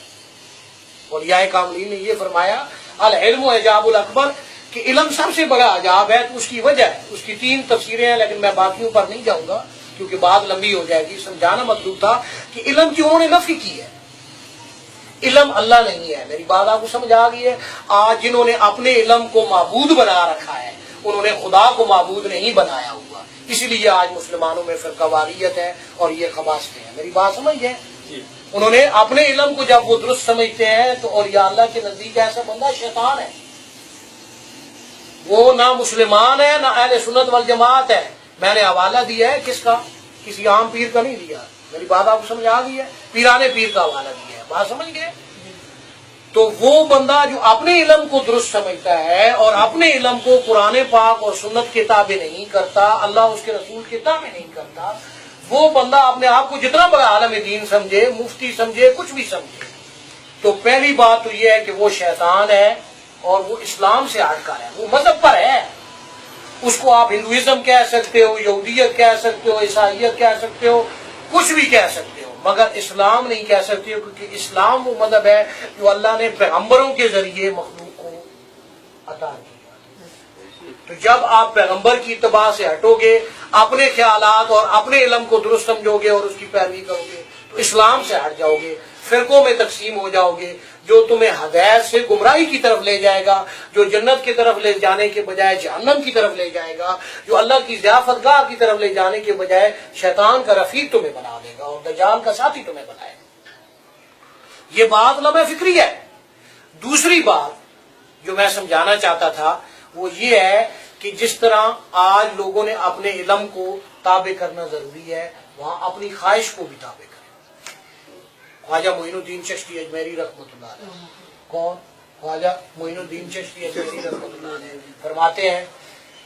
اولیاء کاملین نے یہ فرمایا العلم اعجاب الاکبر کہ علم سب سے بڑا عجاب ہے۔ تو اس کی وجہ ہے، اس کی 3 تفسیریں ہیں، لیکن میں باقیوں پر نہیں جاؤں گا کیونکہ بات لمبی ہو جائے گی۔ سمجھانا مطلوب تھا کہ علم کی انہوں نے نفی کی ہے، علم اللہ نہیں ہے۔ میری بات آپ کو سمجھ آ گئی ہے؟ آج جنہوں نے اپنے علم کو معبود بنا رکھا ہے، انہوں نے خدا کو معبود نہیں بنایا ہوا، اسی لیے آج مسلمانوں میں فرقہ واریت ہے اور یہ خباثتیں ہیں۔ میری بات سمجھ ہے؟ انہوں نے اپنے علم کو جب وہ درست سمجھتے ہیں تو اولیاء اللہ کے نزدیک ایسا بندہ شیطان ہے، وہ نہ مسلمان ہے نہ اہل سنت والجماعت ہے۔ میں نے حوالہ دیا ہے کس کا؟ کسی عام پیر کا نہیں دیا۔ میری بات آپ کو سمجھ آ گئی ہے؟ پیرانے پیر کا حوالہ دیا ہے، بات سمجھ گئے؟ تو وہ بندہ جو اپنے علم کو درست سمجھتا ہے اور اپنے علم کو قرآن پاک اور سنت کے تابع نہیں کرتا، اللہ اس کے رسول کے تابع نہیں کرتا، وہ بندہ اپنے آپ کو جتنا بڑا عالم دین سمجھے، مفتی سمجھے، کچھ بھی سمجھے، تو پہلی بات تو یہ ہے کہ وہ شیطان ہے اور وہ اسلام سے ہٹ کر ہے، وہ مذہب پر ہے۔ اس کو آپ ہندوازم کہہ سکتے ہو، یہودیت کہہ سکتے ہو، عیسائیت کہہ سکتے ہو، کچھ بھی کہہ سکتے ہو، مگر اسلام نہیں کہہ سکتے ہو، کیونکہ اسلام وہ مذہب ہے جو اللہ نے پیغمبروں کے ذریعے مخلوق کو عطا کیا۔ تو جب آپ پیغمبر کی اتباع سے ہٹو گے، اپنے خیالات اور اپنے علم کو درست سمجھو گے اور اس کی پیروی کرو گے تو اسلام سے ہٹ جاؤ گے، فرقوں میں تقسیم ہو جاؤ گے، جو تمہیں ہدایت سے گمراہی کی طرف لے جائے گا، جو جنت کی طرف لے جانے کے بجائے جہنم کی طرف لے جائے گا، جو اللہ کی ضیافت گاہ کی طرف لے جانے کے بجائے شیطان کا رفیق تمہیں بنا دے گا اور دجال کا ساتھی تمہیں بنائے گا۔ یہ بات لمحہ فکری ہے۔ دوسری بات جو میں سمجھانا چاہتا تھا وہ یہ ہے کہ جس طرح آج لوگوں نے اپنے علم کو تابع کرنا ضروری ہے، وہاں اپنی خواہش کو بھی تابع کریں۔ خواجہ معین الدین چشتی اجمیری رحمۃ اللہ علیہ، کون؟ خواجہ معین الدین چشتی اجمیری رحمۃ اللہ علیہ فرماتے ہیں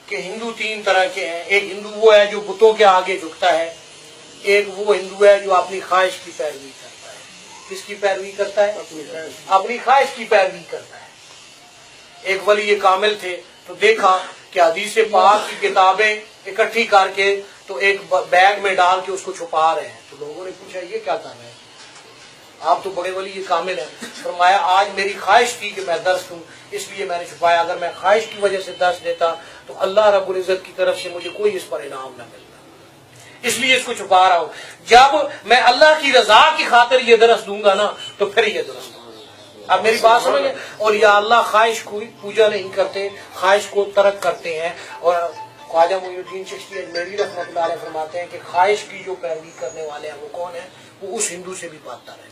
کہ ہندو 3 طرح کے ہیں۔ ایک ہندو وہ ہے جو بتوں کے آگے جھکتا ہے، ایک وہ ہندو ہے جو اپنی خواہش کی پیروی کرتا ہے۔ کس کی پیروی کرتا ہے؟ اپنی خواہش کی پیروی کرتا ہے۔ ایک ولی کامل تھے تو دیکھا کہ حدیث پاک کی کتابیں اکٹھی کر کے تو ایک بیگ میں ڈال کے اس کو چھپا رہے ہیں، تو لوگوں نے پوچھا یہ کیا کر رہے ہیں؟ آپ تو بڑے ولی کامل ہیں۔ فرمایا آج میری خواہش تھی کہ میں درس دوں، اس لیے میں نے چھپایا، اگر میں خواہش کی وجہ سے درس دیتا تو اللہ رب العزت کی طرف سے مجھے کوئی اس پر انعام نہ ملتا، اس لیے اس کو چھپا رہا ہوں۔ جب میں اللہ کی رضا کی خاطر یہ درس دوں گا نا تو پھر یہ درس دوں گا۔ اب میری بات سمجھیں؟ اور یا اللہ خواہش کو پوجا نہیں کرتے، خواہش کو ترک کرتے ہیں۔ اور خواجہ معین الدین چشتی اجمیری رحمۃ اللہ علیہ فرماتے ہیں کہ خواہش کی جو پیروی کرنے والے ہیں وہ کون ہیں؟ وہ اس ہندو سے بھی بدتر ہے۔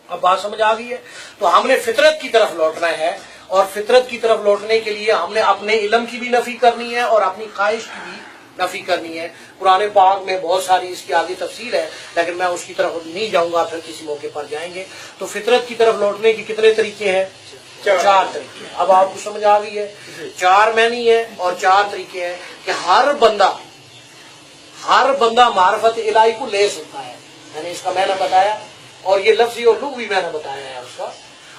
اب بات سمجھ آ گئی ہے؟ تو ہم نے فطرت کی طرف لوٹنا ہے، اور فطرت کی طرف لوٹنے کے لیے ہم نے اپنے علم کی بھی نفی کرنی ہے اور اپنی خواہش کی بھی نفی کرنی ہے۔ قرآن پاک میں بہت ساری اس کی آگے تفصیل ہے، لیکن میں اس کی طرف نہیں جاؤں گا، پھر کسی موقع پر جائیں گے۔ تو فطرت کی طرف لوٹنے کے کتنے طریقے ہیں؟ 4 طریقے۔ اب آپ کو سمجھ آ گئی ہے؟ 4 معنی ہے اور 4 طریقے ہیں کہ ہر بندہ معرفت الہی کو لے سکتا ہے۔ میں نے اس کا معنی بتایا اور یہ لفظی اور لغوی معنی بتایا ہے اس کا۔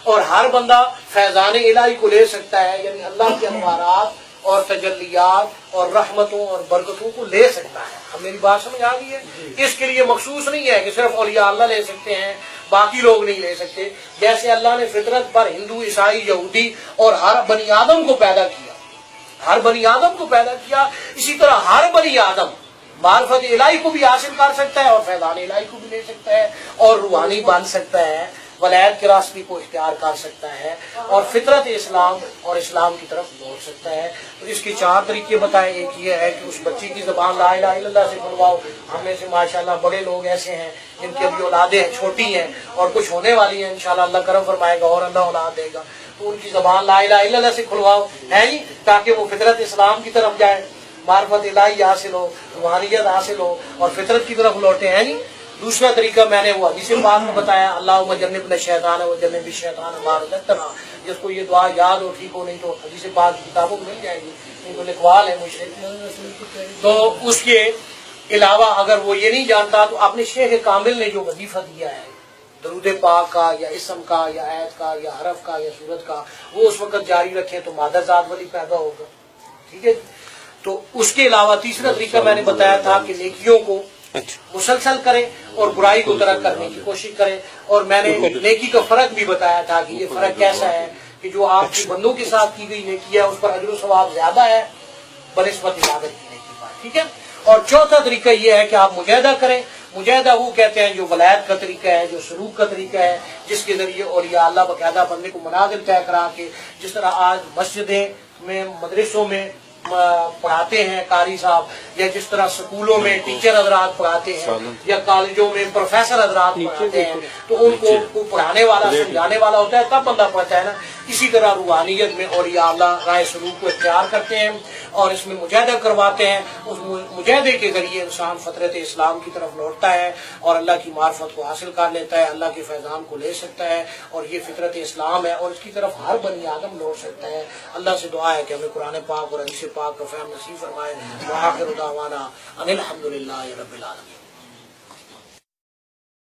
اور ہر بندہ فیضان الہی کو لے سکتا ہے، یعنی اللہ کے انوارات اور تجلیات اور رحمتوں اور برکتوں کو لے سکتا ہے۔ اب میری بات سمجھ آ گئی ہے؟ اس کے لیے مخصوص نہیں ہے کہ صرف اولیاء اللہ لے سکتے ہیں، باقی لوگ نہیں لے سکتے۔ جیسے اللہ نے فطرت پر ہندو، عیسائی، یہودی اور ہر بنی آدم کو پیدا کیا، اسی طرح ہر بنی آدم معرفت الہی کو بھی حاصل کر سکتا ہے اور فیضان الہی کو بھی لے سکتا ہے اور روحانی بن سکتا ہے، ولایت کے راستے کو اختیار کر سکتا ہے اور فطرت اسلام اور اسلام کی طرف لوٹ سکتا ہے۔ تو اس کے 4 طریقے بتائے۔ ایک یہ ہے کہ اس بچی کی زبان لا الہ الا اللہ سے کھلواؤ۔ ہم میں سے ماشاءاللہ بڑے لوگ ایسے ہیں جن کی ابھی اولادیں چھوٹی ہیں اور کچھ ہونے والی ہیں، انشاءاللہ اللہ کرم فرمائے گا اور اللہ اولاد دے گا، تو تو ان کی زبان لا الہ الا اللہ سے کھلواؤ، ہے جی، تاکہ وہ فطرت اسلام کی طرف جائے، معرفت الہی حاصل ہو، روحانیت حاصل ہو اور فطرت کی طرف لوٹے، ہیں جی۔ دوسرا طریقہ میں نے وہ حدیث پاک میں بتایا، اللہم جنبنا الشیطان وجنب الشیطان ما رزقتنا، جس کو یہ دعا یاد ہو ٹھیک ہو، نہیں تو حدیث پاک کی کتابوں میں مل جائے گی، نہیں تو لکھوا لیں مجھ سے۔ تو اس کے علاوہ اگر وہ یہ نہیں جانتا تو اپنے شیخ کامل نے جو وظیفہ دیا ہے درود پاک کا یا اسم کا یا آیت کا یا حرف کا یا صورت کا، وہ اس وقت جاری رکھیں تو مادہ ذات ولی پیدا ہوگا، ٹھیک ہے۔ تو اس کے علاوہ تیسرا طریقہ میں نے بتایا تھا کہ نیکیوں کو مسلسل کریں اور برائی کو ترک کرنے کی کوشش کریں، اور میں نے نیکی کا فرق بھی بتایا تھا کہ یہ فرق کیسا ہے کہ جو آپ کی بندوں کے ساتھ کی گئی نیکی ہے اس پر اجر و ثواب زیادہ ہے بنسبت عبادت کی نیکی پر، ٹھیک ہے۔ اور چوتھا طریقہ یہ ہے کہ آپ مجاہدہ کریں۔ مجاہدہ وہ کہتے ہیں جو ولایت کا طریقہ ہے، جو سلوک کا طریقہ ہے، جس کے ذریعے اولیاء اللہ باقاعدہ بندے کو منازل طے کرا کے، جس طرح آج مسجدیں میں مدرسوں میں پڑھاتے ہیں قاری صاحب، یا جس طرح سکولوں میں ٹیچر حضرات پڑھاتے ہیں یا کالجوں میں پروفیسر حضرات پڑھاتے ہیں، تو ان کو پڑھانے والا سمجھانے والا ہوتا ہے تب بندہ پڑھتا ہے نا۔ اسی طرح روحانیت میں اولیاء اللہ رائے سلوک کو اختیار کرتے ہیں اور اس میں مجاہدہ کرواتے ہیں۔ اس مجاہدے کے ذریعے انسان فطرت اسلام کی طرف لوٹتا ہے اور اللہ کی معرفت کو حاصل کر لیتا ہے، اللہ کے فیضان کو لے سکتا ہے، اور یہ فطرت اسلام ہے اور اس کی طرف ہر بنی آدم لوٹ سکتا ہے۔ اللہ سے دعا ہے کہ ہمیں قرآن پاک اور حدیث پاک کا فہم نصیب فرمائے۔ وآخر دعوانا ان الحمدللہ رب العالمین۔